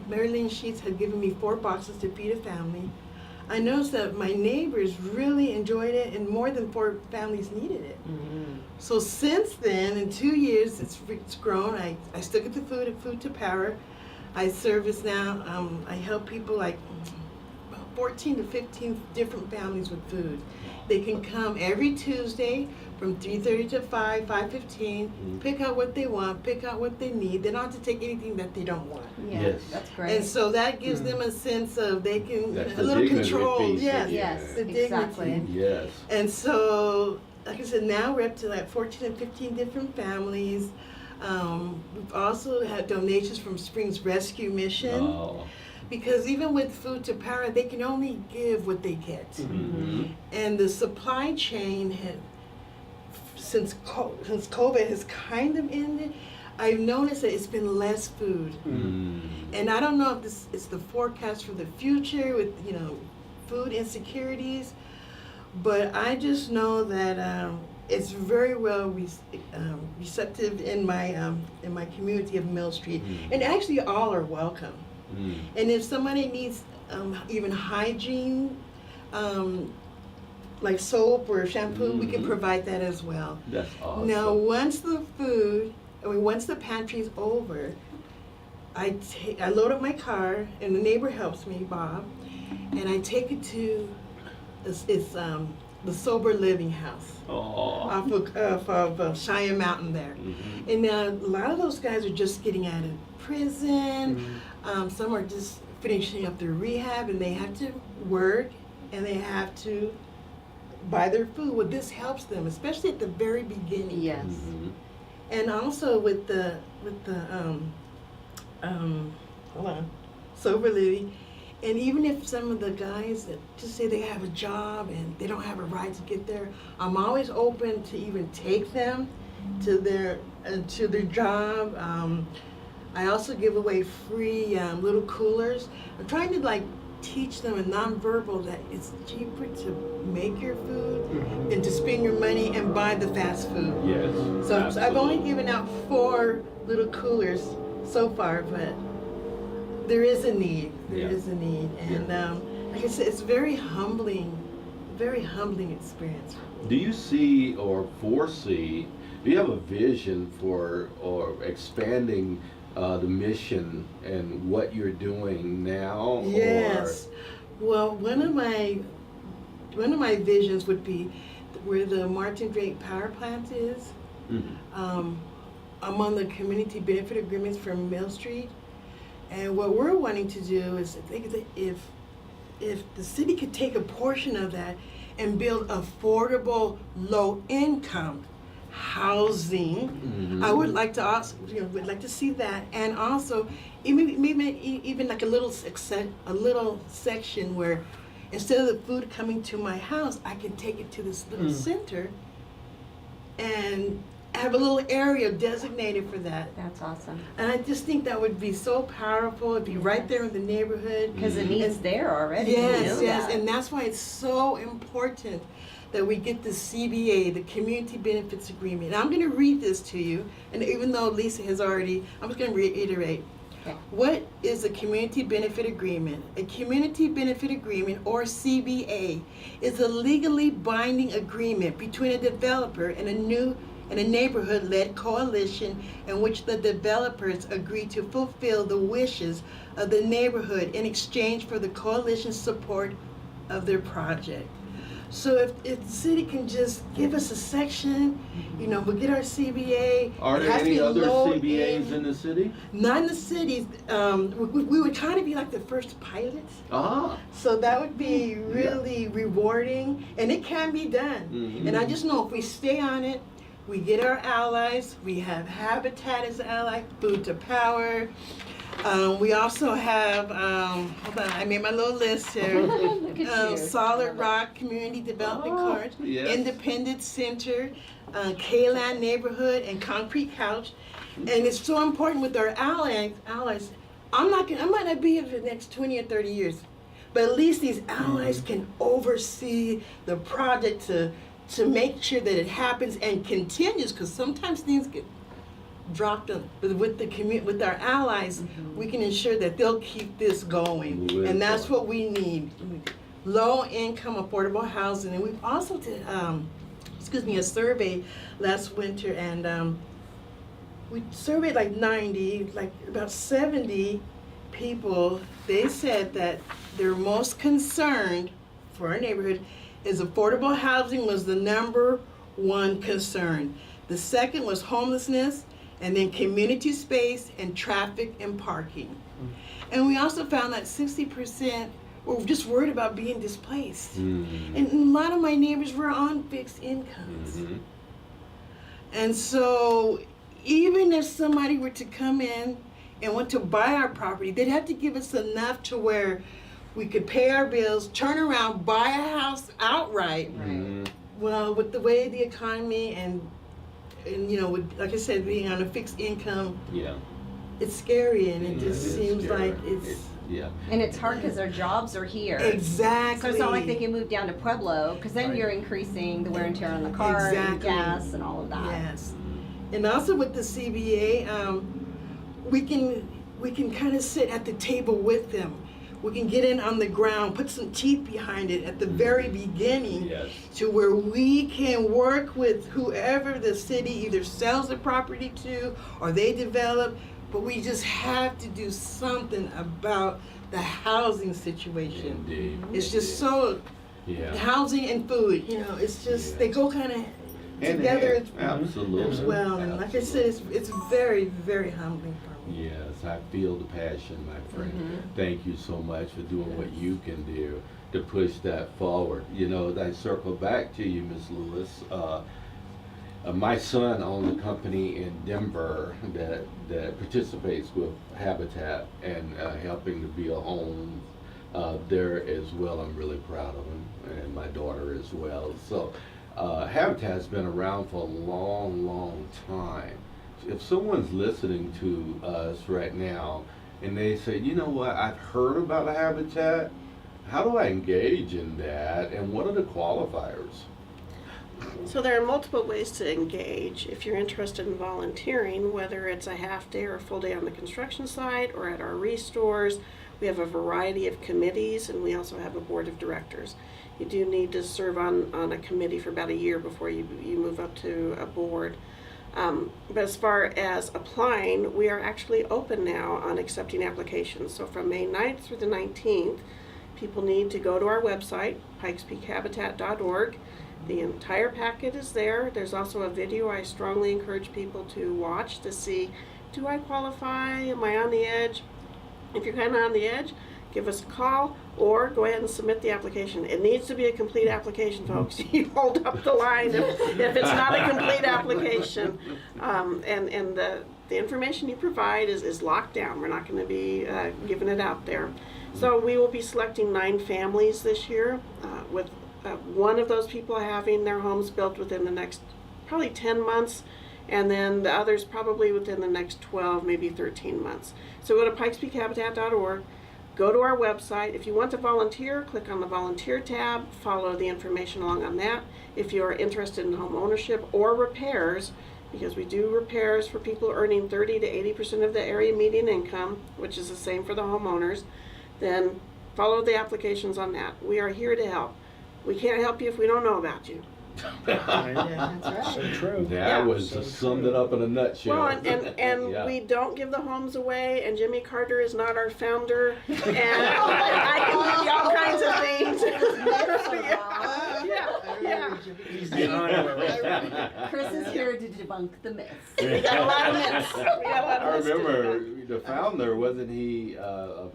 Mary Lynn Sheets had given me 4 boxes to feed a family, I noticed that my neighbors really enjoyed it, and more than 4 families needed it. So since then, in 2 years, it's grown. I still get the food to power. I service now. I help people like 14 to 15 different families with food. They can come every Tuesday from 3:30 to 5:15, pick out what they want, pick out what they need. They don't have to take anything that they don't want. Yeah, Yes. that's great. And so that gives them a sense of they can, That's a the little dignity control. piece, Yes, yes, the dignity. exactly. Yes. And so, like I said, now we're up to like 14 and 15 different families. We've also had donations from Springs Rescue Mission, Oh. because even with Food to Power, they can only give what they get. Mhm. And the supply chain had, since COVID has kind of ended, I've noticed that it's been less food. Mm. And I don't know if this is the forecast for the future with, food insecurities, but I just know that it's very well receptive in my community of Mill Street. And actually all are welcome. Mm. And if somebody needs even hygiene, like soap or shampoo, we can provide that as well. That's awesome. Now, once the pantry's over, I load up my car, and the neighbor helps me, Bob, and I take it to the Sober Living House Oh. off of Cheyenne Mountain there. Mhm. And now a lot of those guys are just getting out of prison. Some are just finishing up their rehab, and they have to work, and they have to buy their food. Well, this helps them, especially at the very beginning. Yes. Mhm. And also with the hold on, Sober Living. And even if some of the guys that just say they have a job and they don't have a ride to get there, I'm always open to even take them to their job. I also give away free little coolers. I'm trying to teach them in nonverbal that it's cheaper to make your food than to spend your money and buy the fast food. Yes. So I've only absolutely. given out 4 little coolers so far, but there is a need. There is Yeah. a need, and like I said, it's very humbling experience. Do you see or foresee, do you have a vision for or expanding the mission and what you're doing now? Yes. Well, one of my visions would be where the Martin Drake Power Plant is. Or, I'm on the community benefit agreements for Mill Street, and what we're wanting to do is if the city could take a portion of that and build affordable, low-income housing, I would like to also, would like to see that, and also even like a little section where instead of the food coming to my house, I can take it to this little center and have a little area designated for that. That's awesome. And I just think that would be so powerful. It'd be right there in the neighborhood. Because the need's there already. We Yes, know yes, that. and that's why it's so important that we get the CBA, the Community Benefits Agreement. And I'm going to read this to you, and even though Lisa has already, I'm just going to reiterate. Okay. What is a Community Benefit Agreement? A Community Benefit Agreement, or CBA, is a legally binding agreement between a developer and a neighborhood-led coalition in which the developers agree to fulfill the wishes of the neighborhood in exchange for the coalition's support of their project. So if the city can just give us a section, we'll get our CBA. Are It there has to any be other low CBAs end. in the city? Not in the cities. We would kind of be like the first pilots. Ah. So that would be really rewarding, and it can be done. Mhm. And I just know if we stay on it, we get our allies. We have Habitat as an ally, Food to Power. We also have, hold on, I made my little list here. Look at you. Solid Rock Community Development Oh, Cards, yes. Independence Center, K-Land Neighborhood, and Concrete Couch. And it's so important with our allies. I might not be here for the next 20 or 30 years, but at least these allies can oversee the project to make sure that it happens and continues, because sometimes things get dropped them. But with with our allies, we can ensure that they'll keep this going. Moving And that's forward. what we need. Low income affordable housing. And we've also did a survey last winter, and we surveyed like 90, like about 70 people. They said that they're most concerned for our neighborhood is affordable housing was the number one concern. The second was homelessness, and then community space and traffic and parking. And we also found that 60% were just worried about being displaced. Mhm. And a lot of my neighbors were on fixed incomes. Mhm. And so even if somebody were to come in and want to buy our property, they'd have to give us enough to where we could pay our bills, turn around, buy a house outright. Mhm. Well, with the way the economy and with, like I said, being on a fixed income, Yeah. it's scary, and it Yeah, just it is seems scary. like it's Yeah. And it's hard because their jobs are here. exactly. So it's not like they can move down to Pueblo, because then Right. you're increasing the wear and tear on the car and Exactly. gas and all of that. Yes, and also with the CBA, we can kind of sit at the table with them. We can get in on the ground, put some teeth behind it at the very beginning, Yes. to where we can work with whoever the city either sells the property to or they develop. But we just have to do something about the housing situation. Indeed. It's just so Yeah. housing and food. It's just Yeah. they go kind of And together absolutely. as well. And like I said, it's very, very humbling for me. Yes, I feel the passion, my friend. Thank you so much for doing what you can do to push that forward. I circle back to you, Ms. Lewis. My son owns a company in Denver that participates with Habitat and helping to build homes there as well. I'm really proud of him, and my daughter as well. So Habitat's been around for a long, long time. If someone's listening to us right now and they say, you know what, I've heard about a Habitat, how do I engage in that, and what are the qualifiers? So there are multiple ways to engage. If you're interested in volunteering, whether it's a half day or a full day on the construction site or at our restores, we have a variety of committees, and we also have a board of directors. You do need to serve on a committee for about a year before you move up to a board. But as far as applying, we are actually open now on accepting applications. So from May 9th through the 19th, people need to go to our website, pikespeakhabitat.org. The entire packet is there. There's also a video I strongly encourage people to watch to see, do I qualify? Am I on the edge? If you're kind of on the edge, give us a call or go ahead and submit the application. It needs to be a complete application, folks. You hold up the line if it's not a complete application. And the information you provide is locked down. We're not going to be giving it out there. So we will be selecting 9 families this year with one of those people having their homes built within the next probably 10 months, and then the others probably within the next 12, maybe 13 months. So go to pikespeakhabitat.org, go to our website. If you want to volunteer, click on the volunteer tab, follow the information along on that. If you are interested in home ownership or repairs, because we do repairs for people earning 30 to 80% of the area median income, which is the same for the homeowners, then follow the applications on that. We are here to help. We can't help you if we don't know about you. That's right. So true. That Yeah. was So summed true. it up in a nutshell. Well, and Yeah. we don't give the homes away, and Jimmy Carter is not our founder, and I can give you all kinds of things. yeah. He's the honorary founder. Chris is here to debunk the myths. We got a lot of myths. We got a lot I of myths to remember debunk. the founder, wasn't he a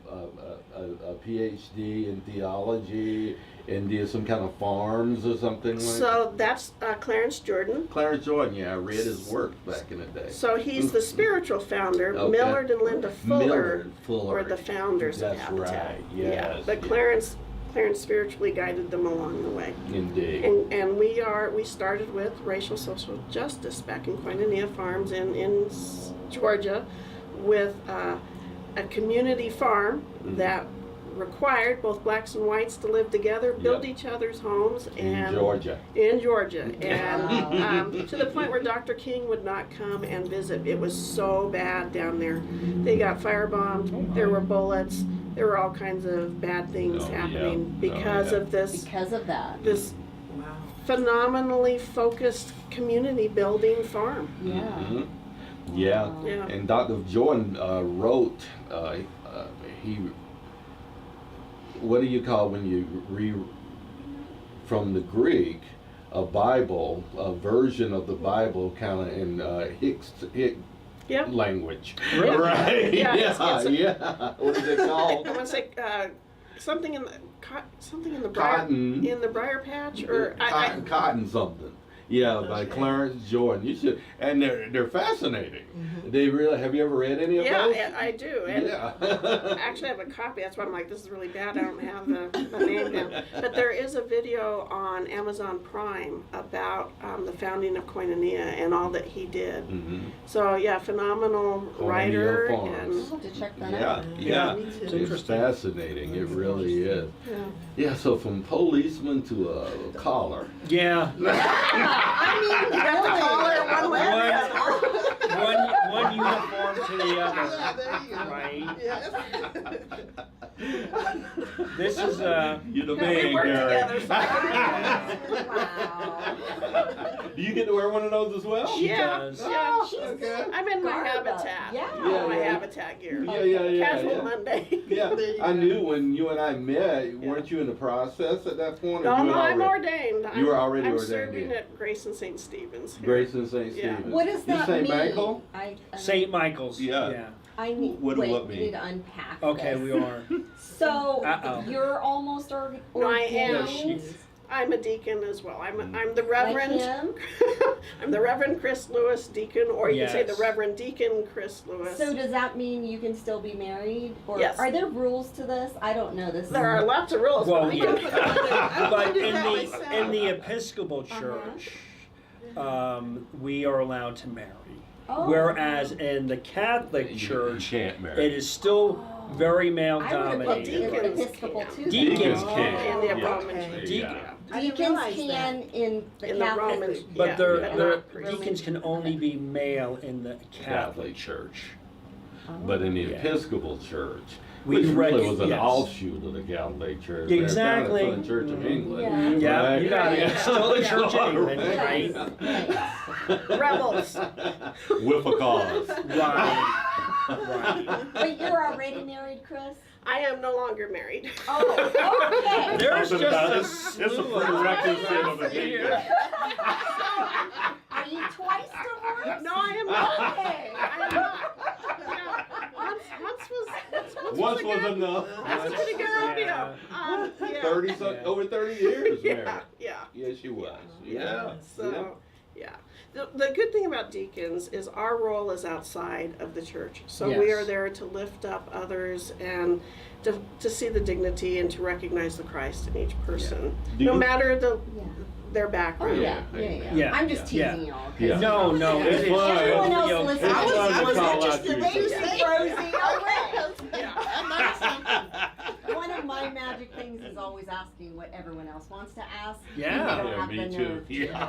PhD in theology and did some kind of farms or something like that? So that's Clarence Jordan. Clarence Jordan, yeah, I read his work back in the day. So he's the spiritual founder. Okay. Millard and Linda Fuller Millard Fuller. were the founders of That's Habitat. right, Yeah, yes, but yes. Clarence spiritually guided them along the way. Indeed. And we started with racial social justice back in Koinonia Farms in Georgia with a community farm that required both blacks and whites to live together, build Yep. each other's homes, In and Georgia. in Georgia, and to the point where Dr. King would not come and visit. It was so bad down there. They got firebombed. There were bullets. There were all kinds of bad things Oh, yeah. happening Oh, because yeah. of this Because of that. this Wow. phenomenally focused community building farm. Yeah. Mhm. Yeah. Wow. Yeah. And Dr. Jordan wrote, he, what do you call when you read from the Greek, a Bible, a version of the Bible kind of in Hick Yep. language. Really? Right? Yeah, Yeah, it's a- yeah. What is it called? I want to say something in the briar, Cotton. in the briar patch, or Cotton something. Yeah, by Okay. Clarence Jordan. You should, and they're fascinating. They really. Have you ever read any of yeah, those? I do. And Yeah. I actually have a copy. That's why I'm like, this is really bad. I don't have the name down. But there is a video on Amazon Prime about the founding of Koinonia and all that he did. Mhm. So yeah, phenomenal Koinonia writer. Farms. And I'll have to check that Yeah, out. yeah. Me too. It's It's interesting. fascinating. It really is. yeah. Yeah. So from policeman to a collar. Yeah. I mean, You got the collar one way. One uniform to the Yeah, other. there you go. Right. Yeah. This is You're the We man, work Gary. together. So Wow. Do you get to wear one of those as well? she Yeah. does. Yeah. Okay. I'm in my Garba. habitat. Yeah. Yeah, My yeah. habitat gear. Yeah. Casual yeah. Monday. Yeah, There you I go. knew when you and I met. Weren't you in the process at that point? or No, you no, had I'm already- ordained. You were already I'm ordained, serving yeah. at Grace and St. Stephen's. here. Grace and St. Yeah. Stephen's. What does You that St. mean? Michael? St. Michael's. Yeah. I need. What do wait, what we mean? need to unpack. Okay, this. we are. So Uh-oh. you're almost ordained. No, I am. No, she- I'm a deacon as well. I'm the Like Reverend. him? I'm the Reverend Chris Lewis, deacon, or you can say the Yes. Reverend Deacon Chris Lewis. So does that mean you can still be married? Or Yes. are there rules to this? I don't know this. There are lots of rules. Well, but I yeah. don't- But did in that the myself. in the Episcopal Church, we are allowed to marry. Oh. Whereas in the Catholic You Church, can't marry. it is still very male I would have put dominated. Episcopal too. Deacons can. And the Yeah. Roman Okay. Church. Deacon. Yeah. I didn't Deacons realize can in the In the Catholic. Roman, But yeah, they're, but they're, not priest. deacons can only be male in the Catholic Church. But in the Yeah. Episcopal Church, We which really rec- was an yes. offshoot of the Catholic Church. They're kind of Exactly. from the Church of England. Yeah. Yeah, Right? you got it. It's still the Church of England, Right. right? Rebels. With a cause. Right. Right. Wait, you're already married, Chris? I am no longer married. Oh, okay. There's Something about just a it. It's a slew of prerequisite of a things deacon. here. Are you twice divorced? No, I am not. Okay. I am not. Yeah. Once was good- enough. That's a pretty good rodeo. Yeah. 30 over 30 years Yeah, married. yeah. Yes, she was. Yeah. So, yeah. The good thing about deacons is our role is outside of the church. So we Yes. are there to lift up others and to see the dignity and to recognize the Christ in each person, Do no you- matter Yeah. their Oh background. yeah, yeah. Yeah. I'm just Yeah. teasing y'all. 'cause Yeah. No, no, it is Everyone totally else okay. listening. I was Call out interested you. what you Lucy said. Rosie, all right. Yeah. One of my magic things is always asking what everyone else wants to ask. Yeah. And they don't Yeah, have me the too. nerve to. Yeah.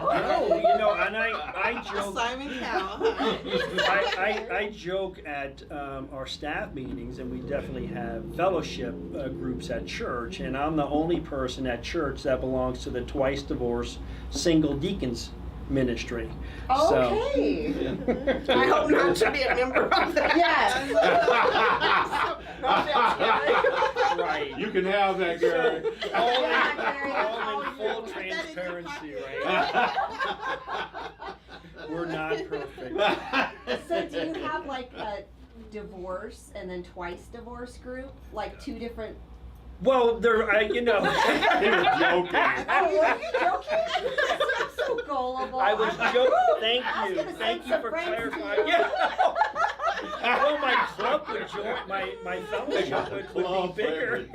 No, you know, and I joke. Simon Cowell. I joke at our staff meetings, and we definitely have fellowship groups at church, and I'm the only person at church that belongs to the twice divorced single deacons ministry. Okay. I hope not to be a member of that. Yes. Right. You can have that, Gary. All Yeah, Gary, that's all all in full you. transparency, right? We're not perfect. So do you have like a divorce and then twice divorce group? Like two different. Well, there, you know. He was joking. Oh, were you joking? I'm so gullible. I was I'm- joking. Thank I was you. gonna Thank send you some for friends to clarifying. you. Yeah. Well, my club would join, my fellowship would be bigger.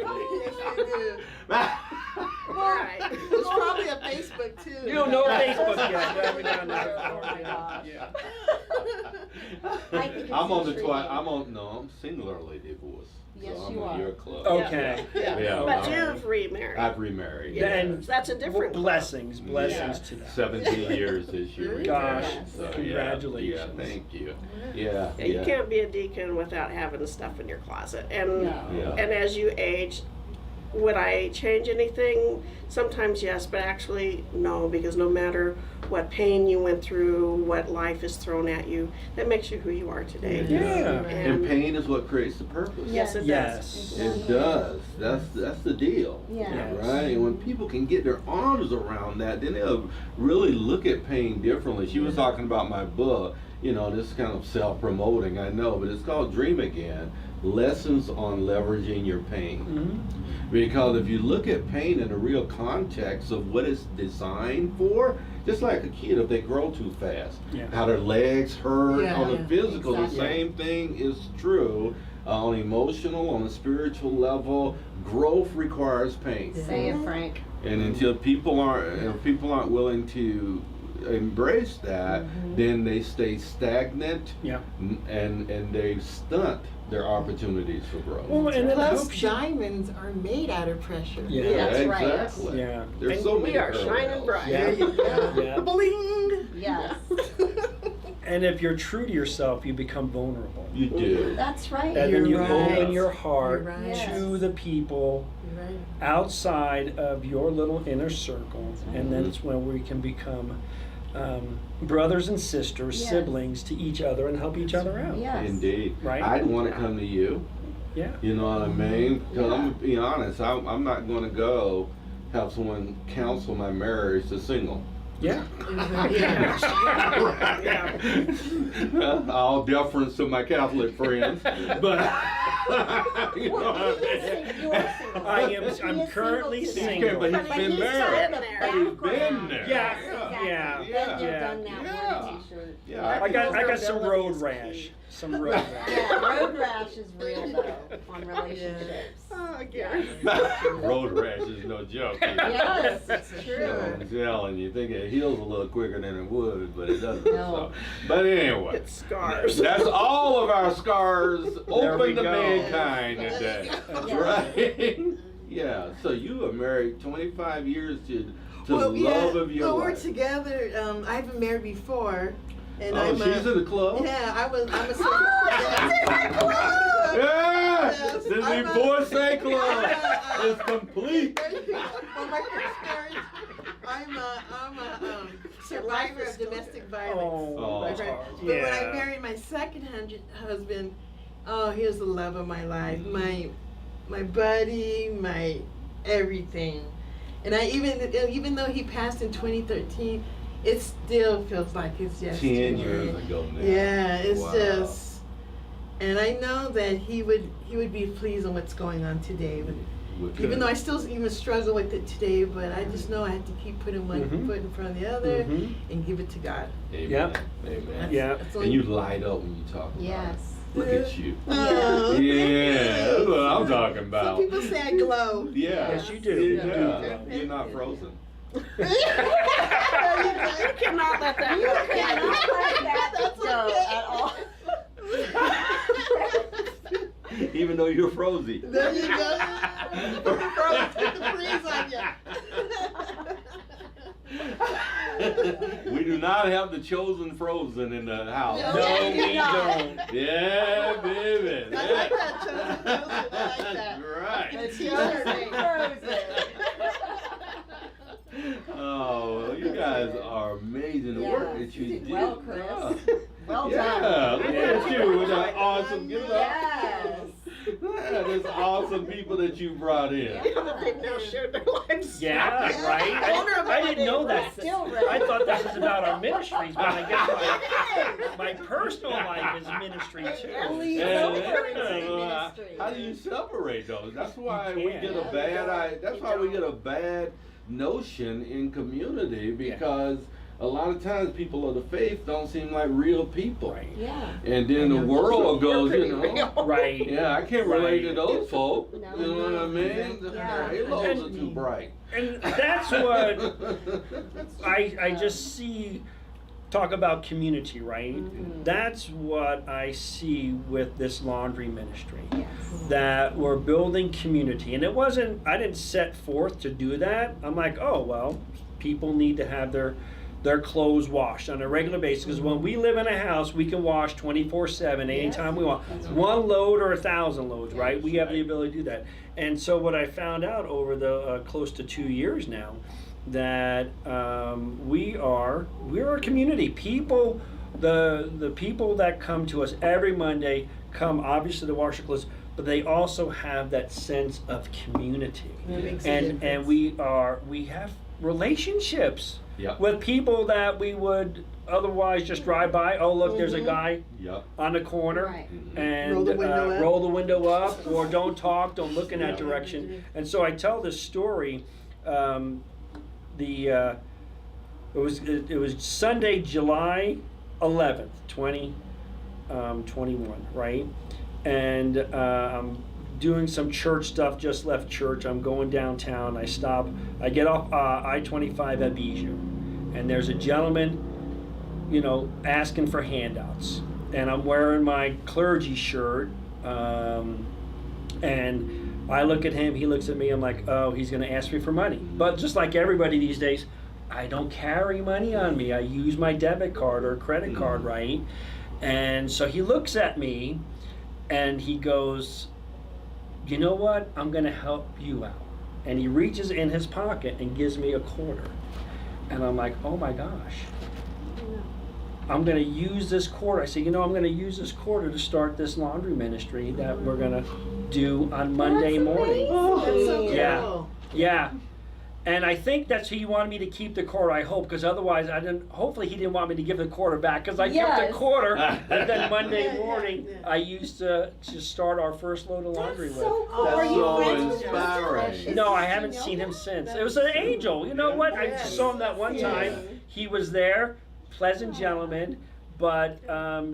Right. There's probably a Facebook too. You don't know Facebook yet. I mean, Oh my gosh. I think it's I'm on the intriguing. I'm singularly divorced. Yes, so I'm you on are. your club. Okay. Yeah. But all right. you've remarried. I've remarried. Yeah. And That's a different club. blessings Yeah. to that. 17 years this year. Gosh, remarried. So, congratulations. Yeah, thank you. Yeah. Yeah, you can't be a deacon without having stuff in your closet. And Yeah. and as you age, would I change anything? Sometimes yes, but actually no, because no matter what pain you went through, what life is thrown at you, that makes you who you are today. Yeah. And pain is what creates the purpose. Yes, it Yes. does. It does. That's the deal. Yeah. Yes. Right? And when people can get their arms around that, then they'll really look at pain differently. She was talking about my book, this is kind of self-promoting, I know, but it's called Dream Again, Lessons on Leveraging Your Pain. Mhm. Because if you look at pain in the real context of what it's designed for, just like a kid, if they grow too fast, Yeah. how their legs hurt, Yeah, on the yeah, physical, exactly. the same thing is true. On emotional, on a spiritual level, growth requires pain. Say it, Frank. And until people aren't willing to embrace that, then they stay stagnant Yeah. and they stunt their opportunities for growth. Well, and it Plus, helps you. diamonds are made out of pressure. Yeah. That's right. Exactly. Yeah. There's And so we many are shining parallels. bright. Yeah. There you go. Yeah. Bling! Yes. And if you're true to yourself, you become vulnerable. You do. That's right. And then you You're right. open your heart You're right. to the people You're right. outside of your little inner circle. And then it's when we can become brothers and sisters, Yes. siblings to each other and help each other out. Yes. Indeed. Right? I'd want to come to you. Yeah. You know what I mean? Because I'm going to be honest, I'm not going to go have someone counsel my marriage to single. Yeah. Right. All deference to my Catholic friends, but you know what I mean? You are single. I'm currently Okay, single. but he's But been he's married. been there. But he's been there. Yeah, Exactly. yeah, Been yeah, there, yeah. done that, Yeah. worn a t-shirt. Yeah. I got some Vulnerability road is rash. key. Some road rash. Yeah, road rash is real though on relationships. Oh, Gary. Road rash is no joke. Yes, it's So true. I'm telling you, think it heals a little quicker than it would, but it doesn't. No. So. But anyway, It's scars. that's all of our scars we open to go. mankind today. Yeah. Right? Yeah. So you were married 25 years to Well, love of your well, we're life. together. I've been married before, and Oh, I'm she's in the club? yeah. I'm a Yeah! Yes, The I'm a- divorcee club is complete. Well, my first marriage, I'm a survivor of domestic violence. Oh, that's Right. hard. But when I Yeah. married my second husband, oh, he was the love of my life, my buddy, my everything. And I even though he passed in 2013, it still feels like it's 10 yesterday. years ago now. Yeah, it's Wow. just, and I know that he would be pleased on what's going on today. But even though I still even struggle with it today, but I just know I have to keep putting one Mhm. foot in front of the other Mhm. and give it to God. Amen. Yep. Amen. Yeah. That's And you light up when you talk about Yes. it. Look at you. Oh, Yeah, that's what I'm talking Some about. people say I glow. Yeah. Yes, you do. Yeah. You're not frozen. You cannot let that You go. cannot let that go at all. Even though you're frozy. There you go. Put the freeze on you. We do not have the chosen frozen in the house. No, we don't. Yeah, baby. I like that chosen frozen. I like that. Right. It's Oh, you guys are amazing. The work Yeah, that you you did do. well, Chris. Well Yeah, done. look at you with that awesome. Give it up. Yes. Yeah, there's awesome people that you brought in. They've now shared their lives. Yeah, right? I didn't know that. Still I thought this was about our ministries, but I guess my personal life is ministry too. Yeah, how do you separate those? That's why we can't. get a bad. That's why we get a bad notion in community because a lot of times people of the faith don't seem like real people. Right. Yeah. And then the world goes, you know. Right. Yeah, I can't relate to Right. those folk. No. You know what I mean? Yeah. Their halos are too bright. And that's what I just see talk about community, right? Mm-hmm. That's what I see with this laundry ministry. Yes. That we're building community. And it wasn't, I didn't set forth to do that. I'm like, oh, well, people need to have their clothes washed on a regular basis. Because when we live in a house, we can wash 24/7 anytime we want. One load or 1,000 loads, right? We have the ability to do that. And so what I found out over the close to 2 years now, that we're a community. People, the people that come to us every Monday come obviously to wash their clothes, but they also have that sense of community. That makes a And difference. we have relationships Yep. with people that we would otherwise just drive by. Oh, look, there's a guy Yep. on the corner, Right. and Roll the window up. roll the window up, or don't talk, don't look in that direction. And so I tell this story. It was Sunday, July 11th, 2021, right? And I'm doing some church stuff. Just left church. I'm going downtown. I stop. I get off I-25 at Bijou, and there's a gentleman, asking for handouts. And I'm wearing my clergy shirt, and I look at him, he looks at me, I'm like, oh, he's gonna ask me for money. But just like everybody these days, I don't carry money on me. I use my debit card or credit card, right? And so he looks at me and he goes, you know what? I'm gonna help you out. And he reaches in his pocket and gives me a quarter. And I'm like, oh my gosh. I'm going to use this quarter. I say, I'm going to use this quarter to start this laundry ministry that we're going to do on Monday morning. Oh, that's so cool. Yeah. Yeah. And I think that's he wanted me to keep the quarter, I hope, because otherwise hopefully he didn't want me to give the quarter back, because I kept Yes. the quarter, and then Monday Yeah, morning yeah. I used to start our first load of laundry That's with. so cool. That's Are you so friends with inspiring. Mr. Rush? No, I Does haven't she know seen him that? since. It was an angel. You know what? I Yes. just saw him that one time. He was there, pleasant gentleman, but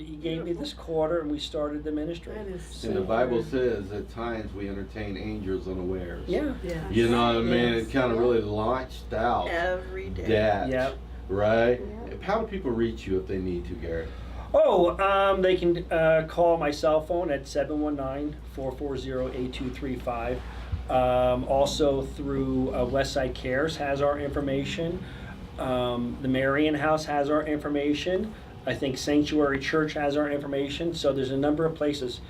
he gave me this quarter and we started the ministry. That is so And the Bible says at times we entertain angels unawares. Yeah. Yeah. You know what I mean? Yes. It kind of really launched out Every day. that. Yep. Right? How do people reach you if they need to, Gary? Oh, they can call my cell phone at 719-440-8235. Also through Westside Cares has our information. The Marian House has our information. I think Sanctuary Church has our information. So there's a number of places.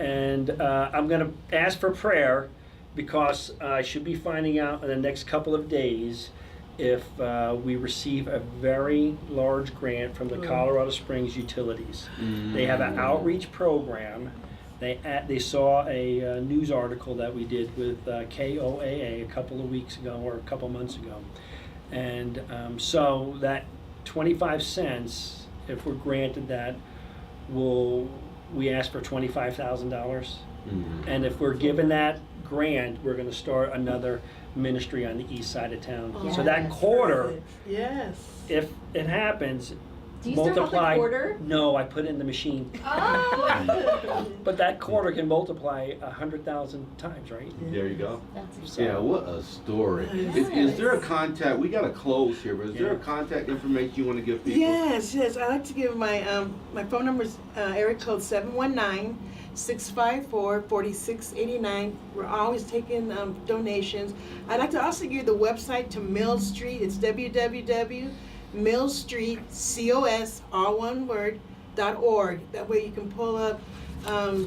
And I'm going to ask for prayer because I should be finding out in the next couple of days if we receive a very large grant from the Colorado Springs Utilities. They have an outreach program. They saw a news article that we did with KOAA a couple of weeks ago or a couple months ago. And so that 25 cents, if we're granted that, we ask for $25,000. And if we're given that grant, we're going to start another ministry on the east side of town. So that quarter, Yes. if it happens, Do you still have the multiply. quarter? No, I put it in the machine. Oh. But that quarter can multiply 100,000 times, right? There you go. That's Yeah, what a story. Is there a contact? We got to close here, but is there a contact information you want to give people? Yes, yes. I like to give my my phone number is area code 719-654-4689. We're always taking donations. I'd like to also give you the website to Mill Street. It's www.millstreetcos, all one word, .org. That way you can pull up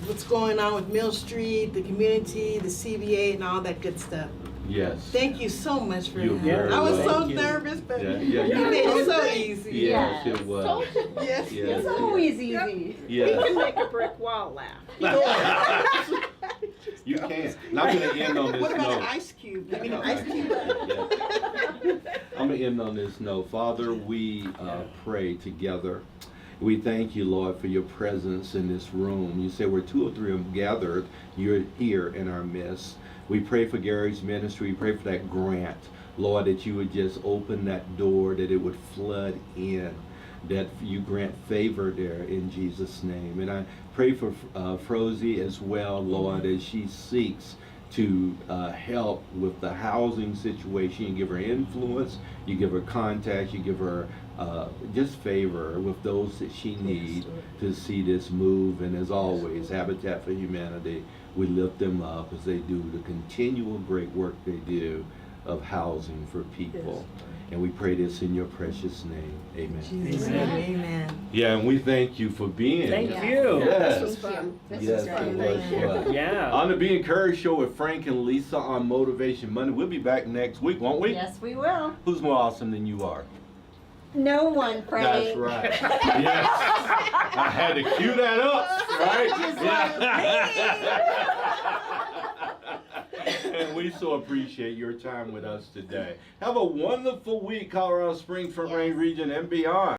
what's going on with Mill Street, the community, the CVA, and all that good stuff. Yes. Thank you so much for You're that. very I was so welcome. nervous, but Yeah, you yeah. made it so easy. Yes, it was. Yes. Yeah. It's always easy. He can Yeah. make a brick wall laugh. You can. Not going to end on this What about an note. ice cube? I mean, No, an ice cube. I'm going to end on this note. Father, we pray together. We thank you, Lord, for your presence in this room. You say where two or three are gathered, you're here in our midst. We pray for Gary's ministry. We pray for that grant, Lord, that you would just open that door, that it would flood in, that you grant favor there in Jesus' name. And I pray for Frozie as well, Lord, as she seeks to help with the housing situation. You give her influence, you give her contacts, you give her just favor with those that she needs to see this move. And as always, Habitat for Humanity, we lift them up as they do the continual great work they do of housing for people. And we pray this in your precious name. Amen. Jesus' Amen. name, amen. Yeah, and we thank you for being Thank here. you. Yes. This was fun. Yes, it was fun. Yeah. On the Be Encouraged show with Frank and Lisa on Motivation Monday. We'll be back next week, won't we? Yes, we will. Who's more awesome than you are? No one, Frank. That's right. Yes. I had to cue that up, right? And we so appreciate your time with us today. Have a wonderful week, Colorado Springs, Front Range region, and beyond.